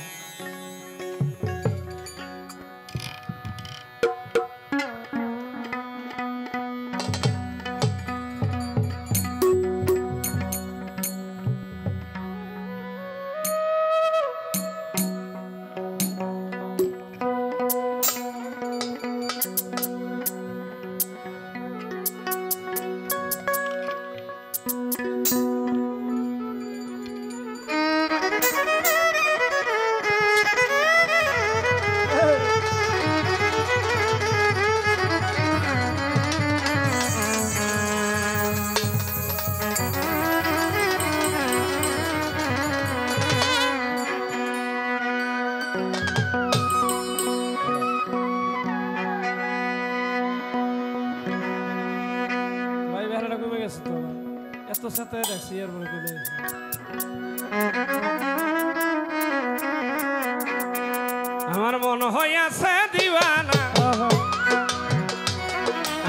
সাথে দেখছি এরপরে কইলে আমার মন হইয়াছে দিওয়ানা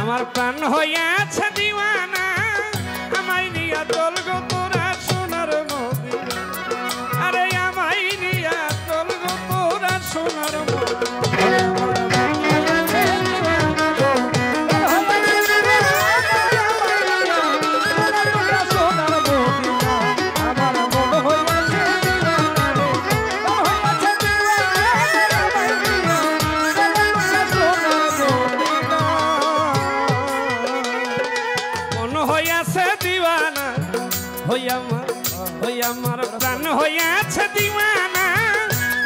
আমার প্রাণ হইয়াছে দিওয়ানা আমায় নিয়া চল গো তোরা সোনার মদিনা আরে আমায় নিয়া চল গো তোরা সোনার আমার প্রাণ হইয়াছে দিওয়ানা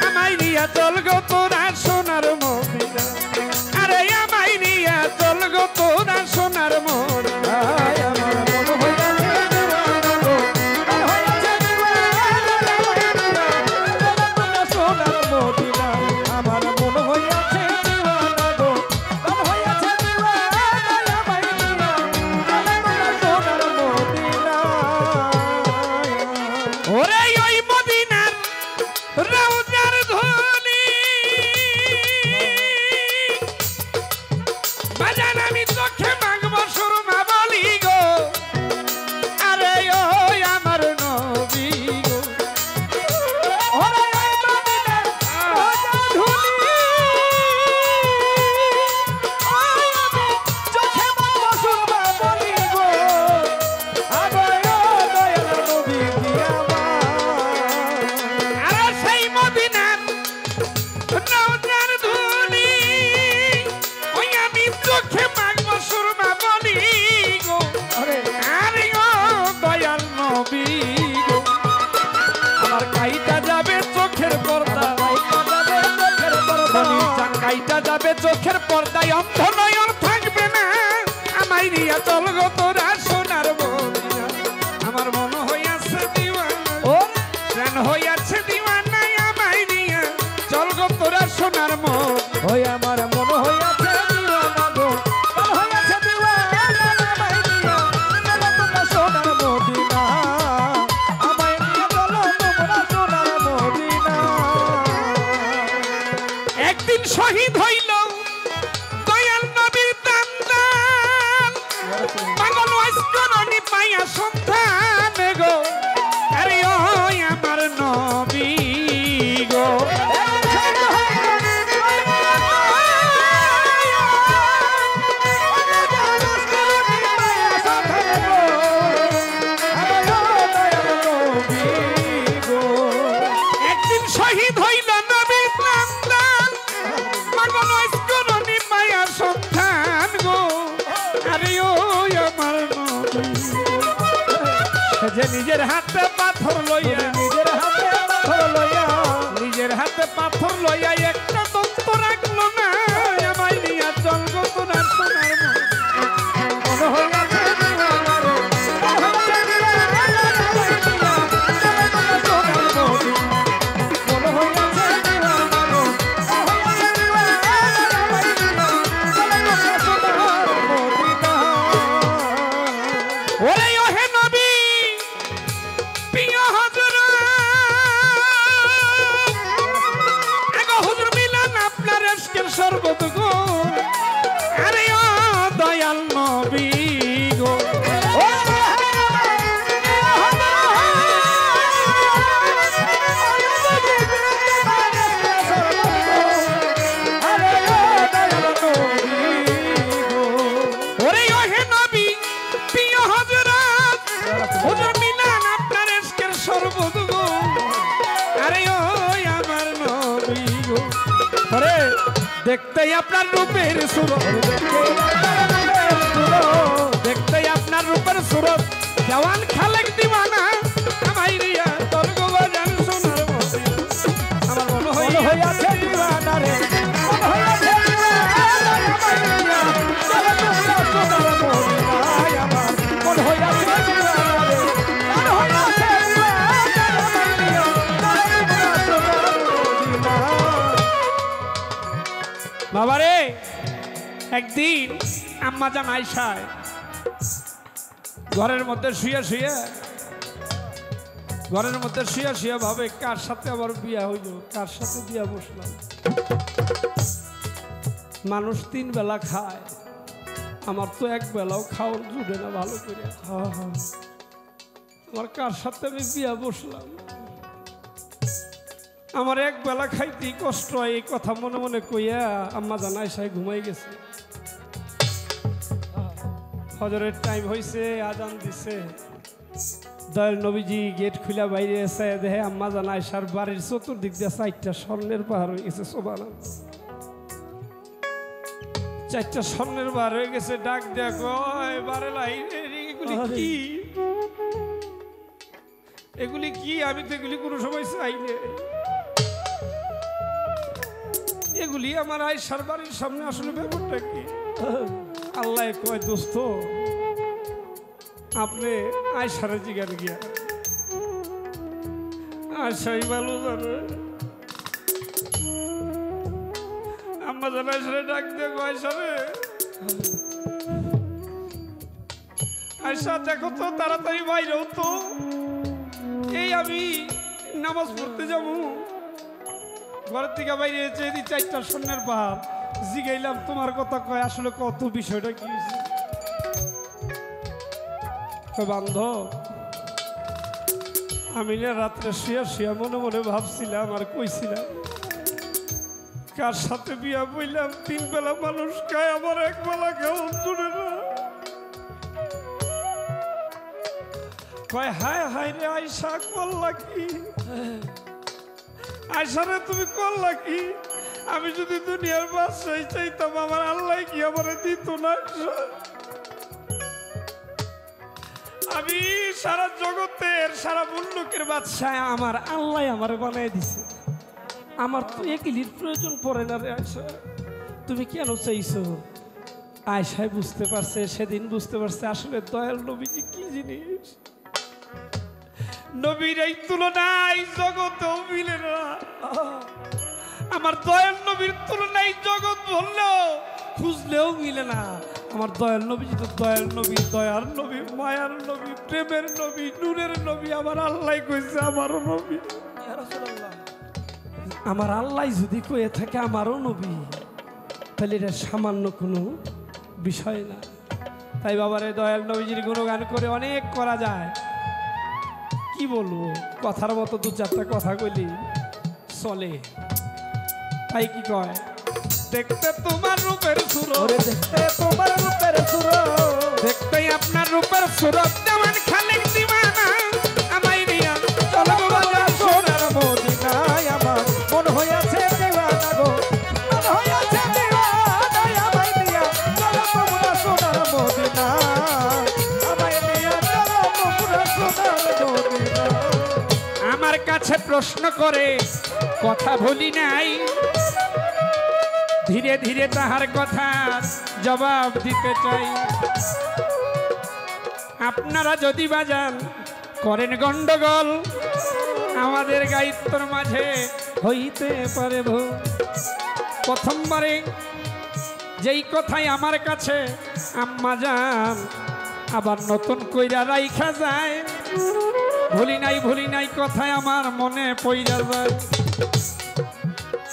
আমায় নিয়া চল গো তোরা সোনার মদিনা আরে আমায় নিয়া চল গো তোরা সোনার মদিনা আমার মন হইয়াছে দিওয়ানা গো হইয়াছে দিওয়ানা সোনার মদিনা আমার মন হইয়াছে দিওয়ানা গো হইয়াছে দিওয়ানা আমায় নিয়া সোনার মদিনা ওরে ওই মদিনার রওজার ধ্বনি বাজান আমি চোখে মাগব সুরমা বলি গো আরে ওই আমার নবী গো ওরে ওই মদিনার রওজার ধ্বনি ওই আমি চোখে মাগব সুরমা বলি গো আরে ও দয়াল নবী দিয়া চোখের পর্দায় অন্ধ নয়ন থাকবে না আমায় নিয়া চল গো তোরা সোনার মদিনা আমার মন হইয়াছে দিওয়ানা ও প্রাণ হইয়াছে দিওয়ানা আমায় নিয়া চল গো তোরা সোনার মদিনা ওই আমার মন হইয়াছে দিওয়ানা গো হইয়াছে দিওয়ানা আমায় নিয়া চল তোরা সোনার মদিনা আমায় নিয়া চল তোরা সোনার মদিনা একদিন শহীদ হইল সন্তান গো আরে ওই আমার নবী গো একদিন শহীদ হইল নবী সন্তান পাগল করনি মায়া সন্তান গো আরে ওই আমার নবী যে নিজের হাতে পাথর লইয়া নিজের হাতে পাথর লইয়া একটা দন্ত রাখলো না আমায় নিয়া চল গো তোরা সোনার মন হইয়াছে দিওয়ানা গো হইয়াছে দিওয়ানা ওরে ওহে নবী প্রিয় হযরত আগো হুজুর মিলান আপনার ইশকের শরবত গো আরে ও দয়াল নবী গো ওরে ওহে নবী প্রিয় হযরত হুজুর মিলান আপনার ইশকের শরবত গো আরে ওই আমার নবী গো আরে দেখতে আপনার রূপের সুরত দেখতে আপনার রূপের সুরত জওয়ান খালেক দিওয়ানা আমায় রিয়া তোর গো বাজান সোনার মদিনা আমার মন হইয়াছে দিওয়ানা রে মন হইয়াছে দিওয়ানা আমায় রিয়া চল তোরা সোনার মদিনা আমার মন হইয়াছে দিওয়ানা রে মন হইয়াছে দিওয়ানা আমায় রিয়া চল তোরা সোনার মদিনা বাবারে একদিন আম্মা জান আয়েশা ঘরের মধ্যে শুয়ে শুয়ে ভাবে কার সাথে আমার বিয়া হইল, কার সাথে বিয়া বসলাম। মানুষ 3 বেলা খায়, আমার তো 1 বেলাও খাওয়ার জুড়ে না ভালো করে। আমার কার সাথে আমি বিয়া বসলাম, আমার 1 বেলা খাইতেই কষ্ট হয়। এই কথা মনে মনে কইয়া আম্মা জান আয়েশা ঘুমাই গেছে। ফজরের টাইম হয়েছে, আজান দিছে। দয়াল নবীজি গেট খুলে বাইরে এসে দেখে আম্মা জান আয়েশার বাড়ির চতুর্দিক দিয়ে 4টা স্বর্ণের পাহাড় হয়ে গেছে। সুবহানাল্লাহ, 4টা স্বর্ণের পাহাড় হয়ে গেছে। ডাক দেয়া কয় বারে লাই, এগুলি কি, এগুলি কি? আমি তো এগুলি কোনো সময় চাইনি। এগুলি আমার আয়েশার বাড়ির সামনে আসলে ব্যাপারটা কি? আল্লাহ কয় দোস্ত, আপনি আয়েশারে জিজ্ঞাসা গিয়া, আয়েশাই ভালো জানে। আম্মা জান আয়েশারে ডাক দিয়ে কয় আয়েশারে, আয়েশা দেখো তো তাড়াতাড়ি বাইরেও তো, এই আমি নামাজ পড়তে যাবো। ঘরের থেকে বাইরে এসে 4টা স্বর্ণের পাহাড় জিগাইলাম তোমার কথা। কয় আসলে কত বিষয়টা কি হয়েছে? বান্ধব, আমি না রাত্রে শুয়া মনে মনে ভাবছিলাম আর কইছিলাম কার সাথে বিয়া বইলাম। 3 বেলা মানুষ খায়, আমার 1 বেলা খাওয়া জুড়ে না। কয় হায় হায় রে আয়েশা, করলা কি? আয়েশা রে তুমি করলা কি? আমি যদি দুনিয়ার বাদশাহী চাইতাম, আমার আল্লাহ কি আমারে দিত না? আমি সারা জগতের সারা মুল্লুকের বাদশাহ, আমার আল্লাহ আমারে বানাই দিছে। আমার তো একিলির প্রয়োজন পড়ে না রে আয়েশা। তুমি কেন চাইছো? আয়েশায় বুঝতে পারছে, সেদিন বুঝতে পারছে আসলে দয়াল নবীজি কি জিনিস। নবীর এই তুলনায় জগতেও মিলে না। আমার দয়াল নবীর তুলনায় জগৎ বললেও খুঁজলেও মিলে না। আমার দয়াল নবী তো দয়াল নবী, দয়ার নবী, মায়ার নবী, প্রেমের নবী, নূরের নবী। আমার আল্লাহ কইছে আমারও নবী। আমার আল্লাহ যদি কয়ে থাকে আমারও নবী, তাহলে এটা সামান্য কোনো বিষয় না। তাই বাবারে দয়াল নবীজির গুণগান করে অনেক করা যায়। কি বলবো, কথার মতো 2-4টা কথা কইলি চলে। তাই কি কয়, দেখতে তোমার রূপের সুরত, দেখতে তোমার রূপের সুরত, দেখতে আপনার রূপের সুরত, যেমন খালেক দিওয়ানা আমায় নিয়া চলো বাবা সোনার মদিনায়। আমার মন হইয়াছে দিওয়ানা গো, মন হইয়াছে দিওয়ানা, আমায় নিয়া চলো বাবা সোনার মদিনায়, আমায় নিয়া চলো বাবা সোনার মদিনায়। আমার কাছে প্রশ্ন করে কথা ভুলি নাই, ধীরে ধীরে তাহার কথা জবাব দিতে চাই। আপনারা যদি বাজান করেন গন্ডগোল, আমাদের গায়িত্বর মাঝে হইতে পারে ভুল। প্রথমবারে যেই কথাই আমার কাছে আম্মা যান আবার নতুন কইরা রাইখা যায়, ভুলি নাই কথায় আমার মনে পইরা যায়।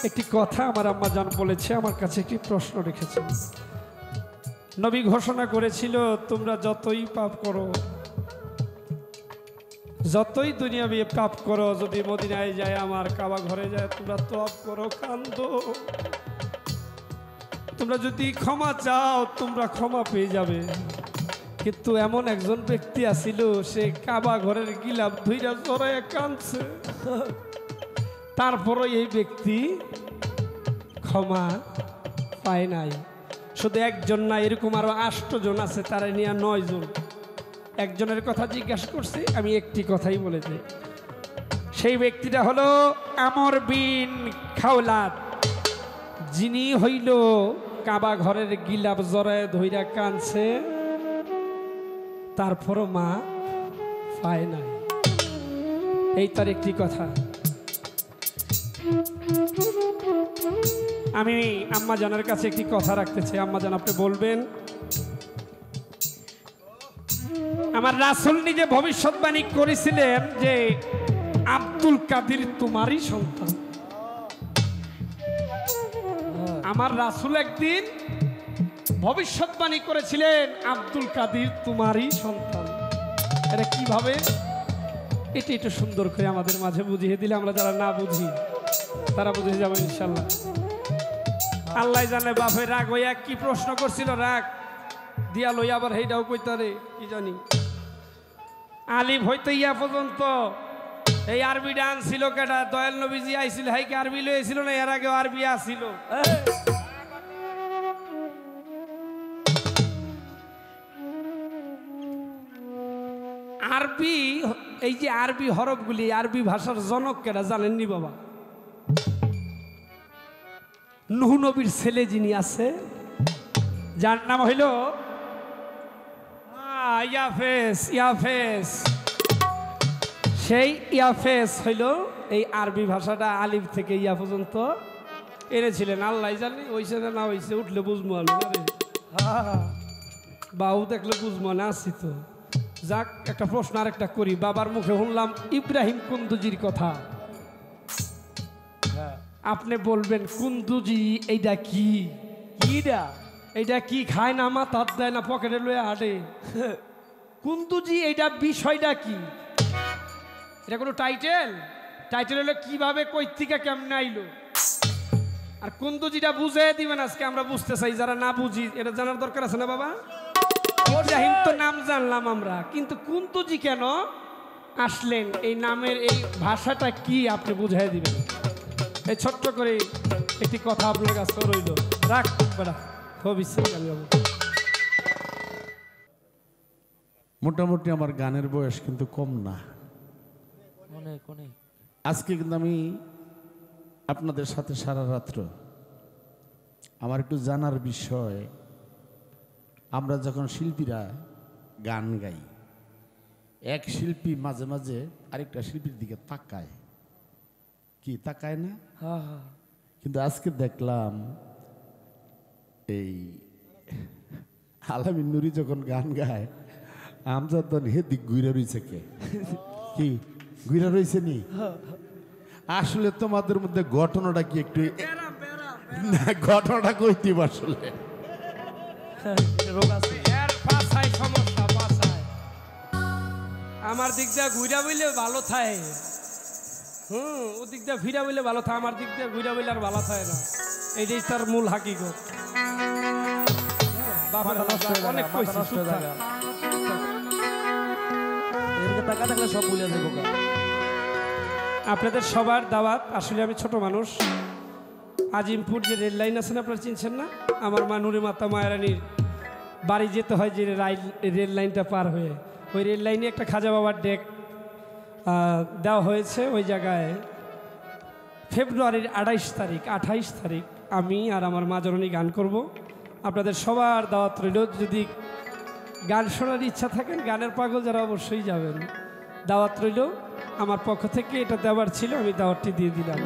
একটি কথা আমার আম্মা জান বলেছে, আমার কাছে একটি প্রশ্ন রেখেছে। নবী ঘোষণা করেছিল, তোমরা যতই পাপ করো, যতই দুনিয়াবি পাপ করো, যদি মদিনায় যায়, আমার কাবা ঘরে যায়, তোমরা তওয়াব করো, কান্দো, তোমরা যদি ক্ষমা চাও, তোমরা ক্ষমা পেয়ে যাবে। কিন্তু এমন একজন ব্যক্তি আছিল, সে কাবা ঘরের গিলাফ ধইরা জড়াইয়া কাঁদছে, তারপরও এই ব্যক্তি ক্ষমা পায় নাই। শুধু একজন না, এরকম আরো 8 জন আছে, তারা নিয়ে 9 জন। একজনের কথা জিজ্ঞাসা করছি, আমি একটি কথাই বলেছি। সেই ব্যক্তিটা হলো আমর বিন খাওলাদ, যিনি হইল কাবা ঘরের গিলাফ জড়ায় ধইরা কাঁদছে, তারপরও মা পায় নাই। এই তার একটি কথা। আমি আম্মা জানের কাছে একটি কথা রাখতে চাই। আম্মা জান, আপনি বলবেন। আমার রাসূল নিজে ভবিষ্যৎবাণী করেছিলেন যে আব্দুল কাদের তোমারই সন্তান। আমার রাসূল একদিন ভবিষ্যৎবাণী করেছিলেন আব্দুল কাদের তোমারই সন্তান। এটা কিভাবে, এটা একটু সুন্দর করে আমাদের মাঝে বুঝিয়ে দিলে আমরা যারা না বুঝি তারা বুঝে যাবে ইনশাল্লাহ। আল্লাহ জানে বাপে রাগ হইয়া কি প্রশ্ন করছিল, রাগ দিয়া লই আবার হেইটাও কইতারে কি জানি। আলিফ হইতে ইয়া পর্যন্ত এই আরবিটা আনছিল কেটা? দয়াল নবীজি আইছিল, হাইকে আরবি লইছিল না? এর আগেও আরবি আসছিল। আরবি, এই যে আরবি হরফগুলি, আরবি ভাষার জনক কেটা জানেননি বাবা? নূহ নবীর ছেলে যিনি আছে, যার নাম হইল ইয়াফেস। ইয়াফেস, সেই ইয়াফেস হইল এই আরবি ভাষাটা আলিফ থেকে ইয়া পর্যন্ত এনেছিলেন। আল্লাহ জানি হইছে না হইছে, উঠলে বুঝবো আমি, বাহু দেখলে বুঝবো না। আসি তো যাক, একটা প্রশ্ন আর একটা করি। বাবার মুখে শুনলাম ইব্রাহিম কুন্দুজির কথা, আপনি বলবেন কুন্দুজি এইটা কি? কিডা এইটা কি খায় না, মাথা হাত দেয় না, পকেটে লয়ে হাঁটে? কুন্দুজি এইটা বিষয়টা কি? এটা কোনো টাইটেল? টাইটেল হলো কিভাবে, কই থেকে কেমনে আইলো? আর কুন্দুজিটা বুঝে দিবেন আজকে, আমরা বুঝতে চাই যারা না বুঝি। এটা জানার দরকার আছে না বাবা? ইব্রাহিম তো নাম জানলাম আমরা, কিন্তু কুন্দুজি কেন আসলেন? এই নামের এই ভাষাটা কি আপনি বুঝাই দিবেন। এই ছোট্ট করে একটি কথা আপনার কাছে রইল, রাখ বেড়া মোটামুটি আমার গানের বয়স কিন্তু কম না। অনেক অনেক। আজকে কিন্তু আমি আপনাদের সাথে সারা রাত্র আমার একটু জানার বিষয়, আমরা যখন শিল্পীরা গান গাই, এক শিল্পী মাঝে মাঝে আরেকটা শিল্পীর দিকে তাকায়, কি তাকায় না? কিন্তু আজকে দেখলাম এই আলামিন নুরি যখন গান গায়, আমজাদ হে দিক ঘুরে রয়েছে, কে কি ঘুরে রয়েছে নি? আসলে তোমাদের মধ্যে ঘটনাটা কি একটু না, ঘটনাটা কইতে আসলে আমার দিক দিয়ে ঘুরা বইলে ভালো থাকে, ও দিক দিয়ে ফিরা বইলে ভালো থাকে, আমার দিক দিয়ে ঘুরা বইলে আর ভালো থাকে না। এইটাই তার মূল হাকিকত। অনেক সব ভুলে যাবো। আপনাদের সবার দাওয়াত। আসলে আমি ছোট মানুষ, আজিমপুর যে রেল লাইন আছে না, আপনারা চিনছেন না? আমার মা নুরি মাতা মায়ারানির বাড়ি যেতে হয় যে রেল লাইনটা পার হয়ে, ওই রেল লাইনে একটা খাজা বাবার ডেক দেওয়া হয়েছে। ওই জায়গায় ফেব্রুয়ারির 28 তারিখ আমি আর আমার মা জননী গান করব। আপনাদের সবার দাওয়াত রইল। যদি গান শোনার ইচ্ছা থাকেন, গানের পাগল যারা, অবশ্যই যাবেন। দাওয়াত রইল। আমার পক্ষ থেকে এটা দেওয়ার ছিল, আমি দাওয়াতটি দিয়ে দিলাম।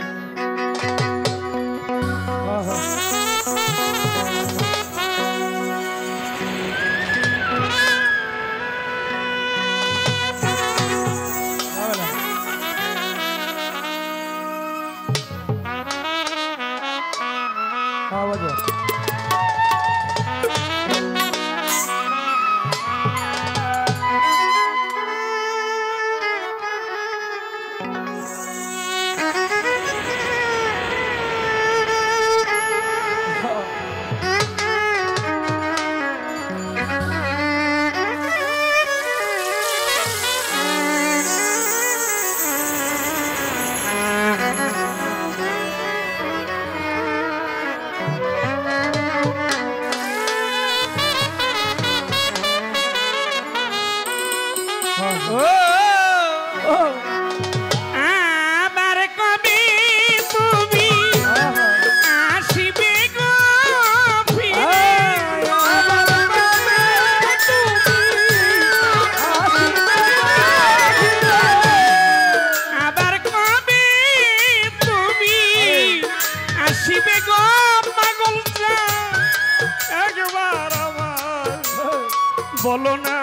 বলো না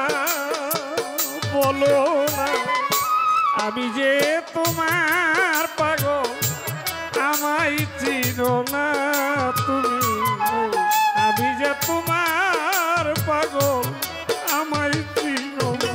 বলো না আমি যে তোমার পাগল আমায় চিনো না তুমি আমি যে তোমার পাগল আমায় চিনো না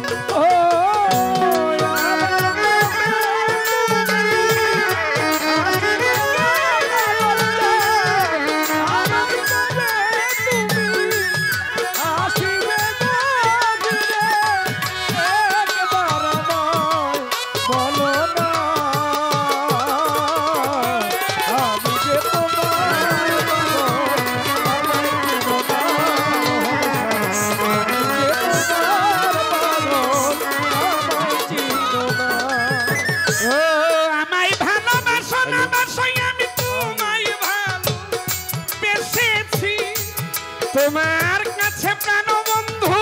তোমার কাছে প্রাণ বন্ধু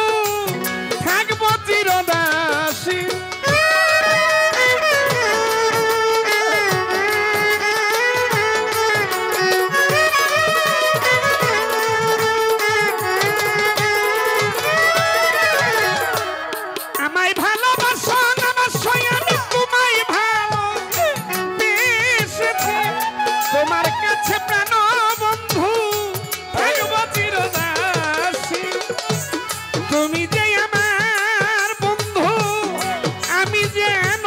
থাকবো চিরদাসী আমায় ভালোবাসো অবশ্যই আমি তোমায় ভালোবেসেছি তোমার কাছে প্রাণ বন্ধু থাকবো চিরদাসী তুমি যে আমার বন্ধু আমি যেন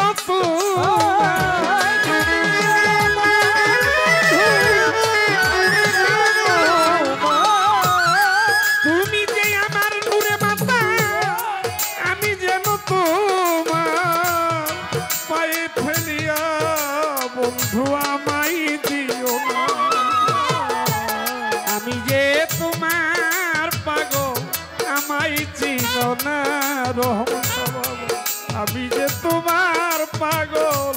তুমি যে আমার নূরে মাতা আমি যেন তোমার পায়ে ফেলিয়া বন্ধু আমায় দিও না আমি যে তোমার পাগল আমায় চিনো না রহমান আমি যে তোমার পাগল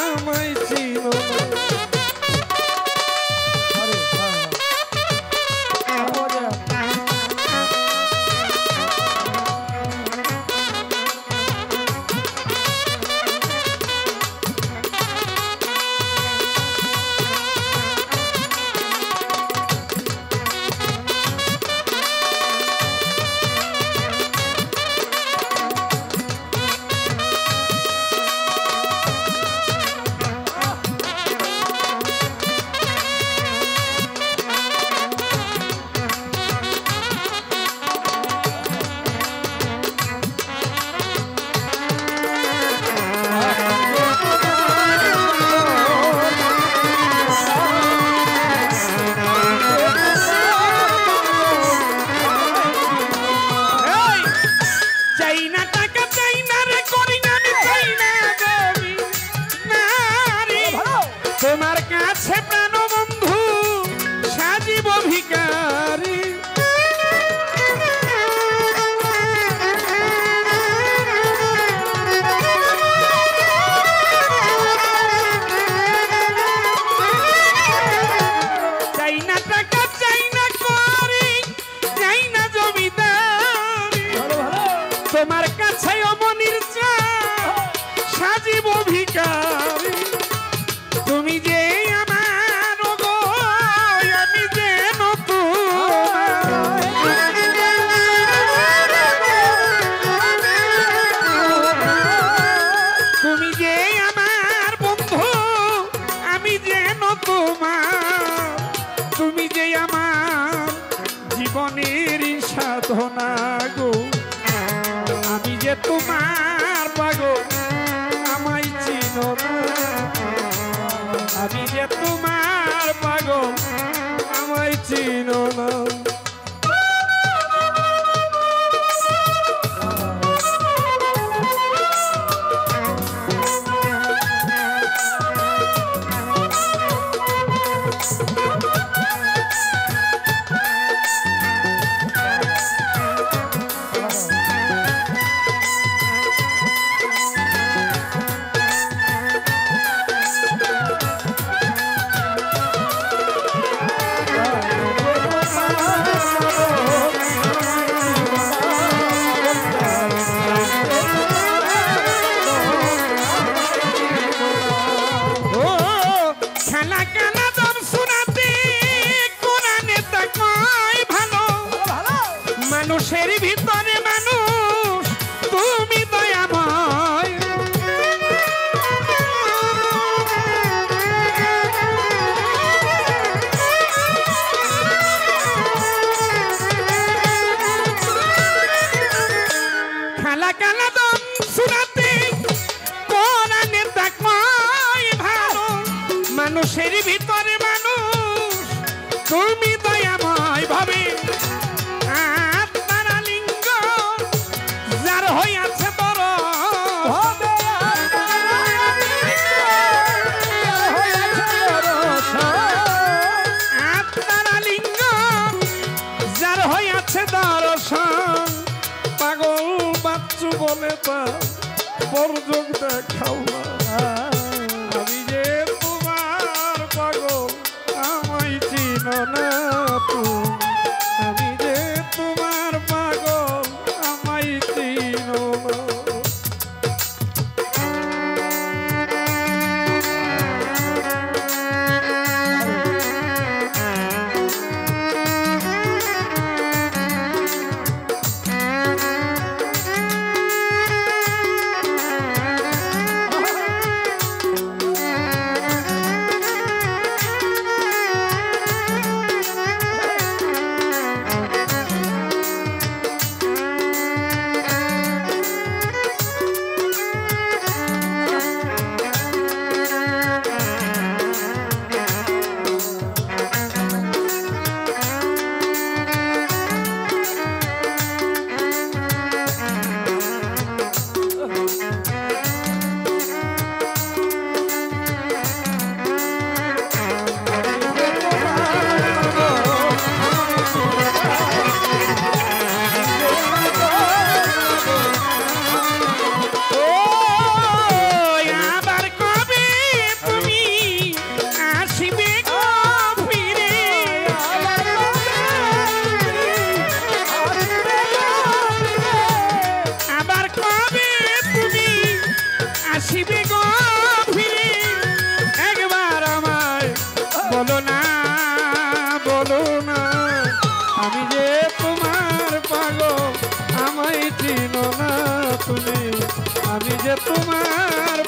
আমায় চিনো না তোমার কাছে প্রাণ বন্ধু সাজিব ভিখারি চাই না টাকা চাই না করি চাই না জমিদারি তোমার কাছে অমনির চা সাজিব ভিখারি তুমি যে আমার গো আমি যেন তুমি যে আমার বন্ধু আমি যেন তোমার তুমি যে আমার জীবনের সাধনা গো আমি যে তোমার পাগল আমায় চিনো না আমি যে তোমার পাগল আমায় চিনো না মানুষের ভিতরে মানুষ তুমি দয়াময় ভাবে আত্মার লিঙ্গ যার হইয়াছে বড় আত্মার লিঙ্গ যার হইয়াছে দর্শন পাগল বাচ্চু বলে তা বর্জক দেখাও না আমি যে তোমার পাগল আমায় চিনো না তুমি আমি যে তোমার পাগল আমায় চিনো না আমি যে তোমার পাগল আমায় চিনো না তুমি আমি যে তোমার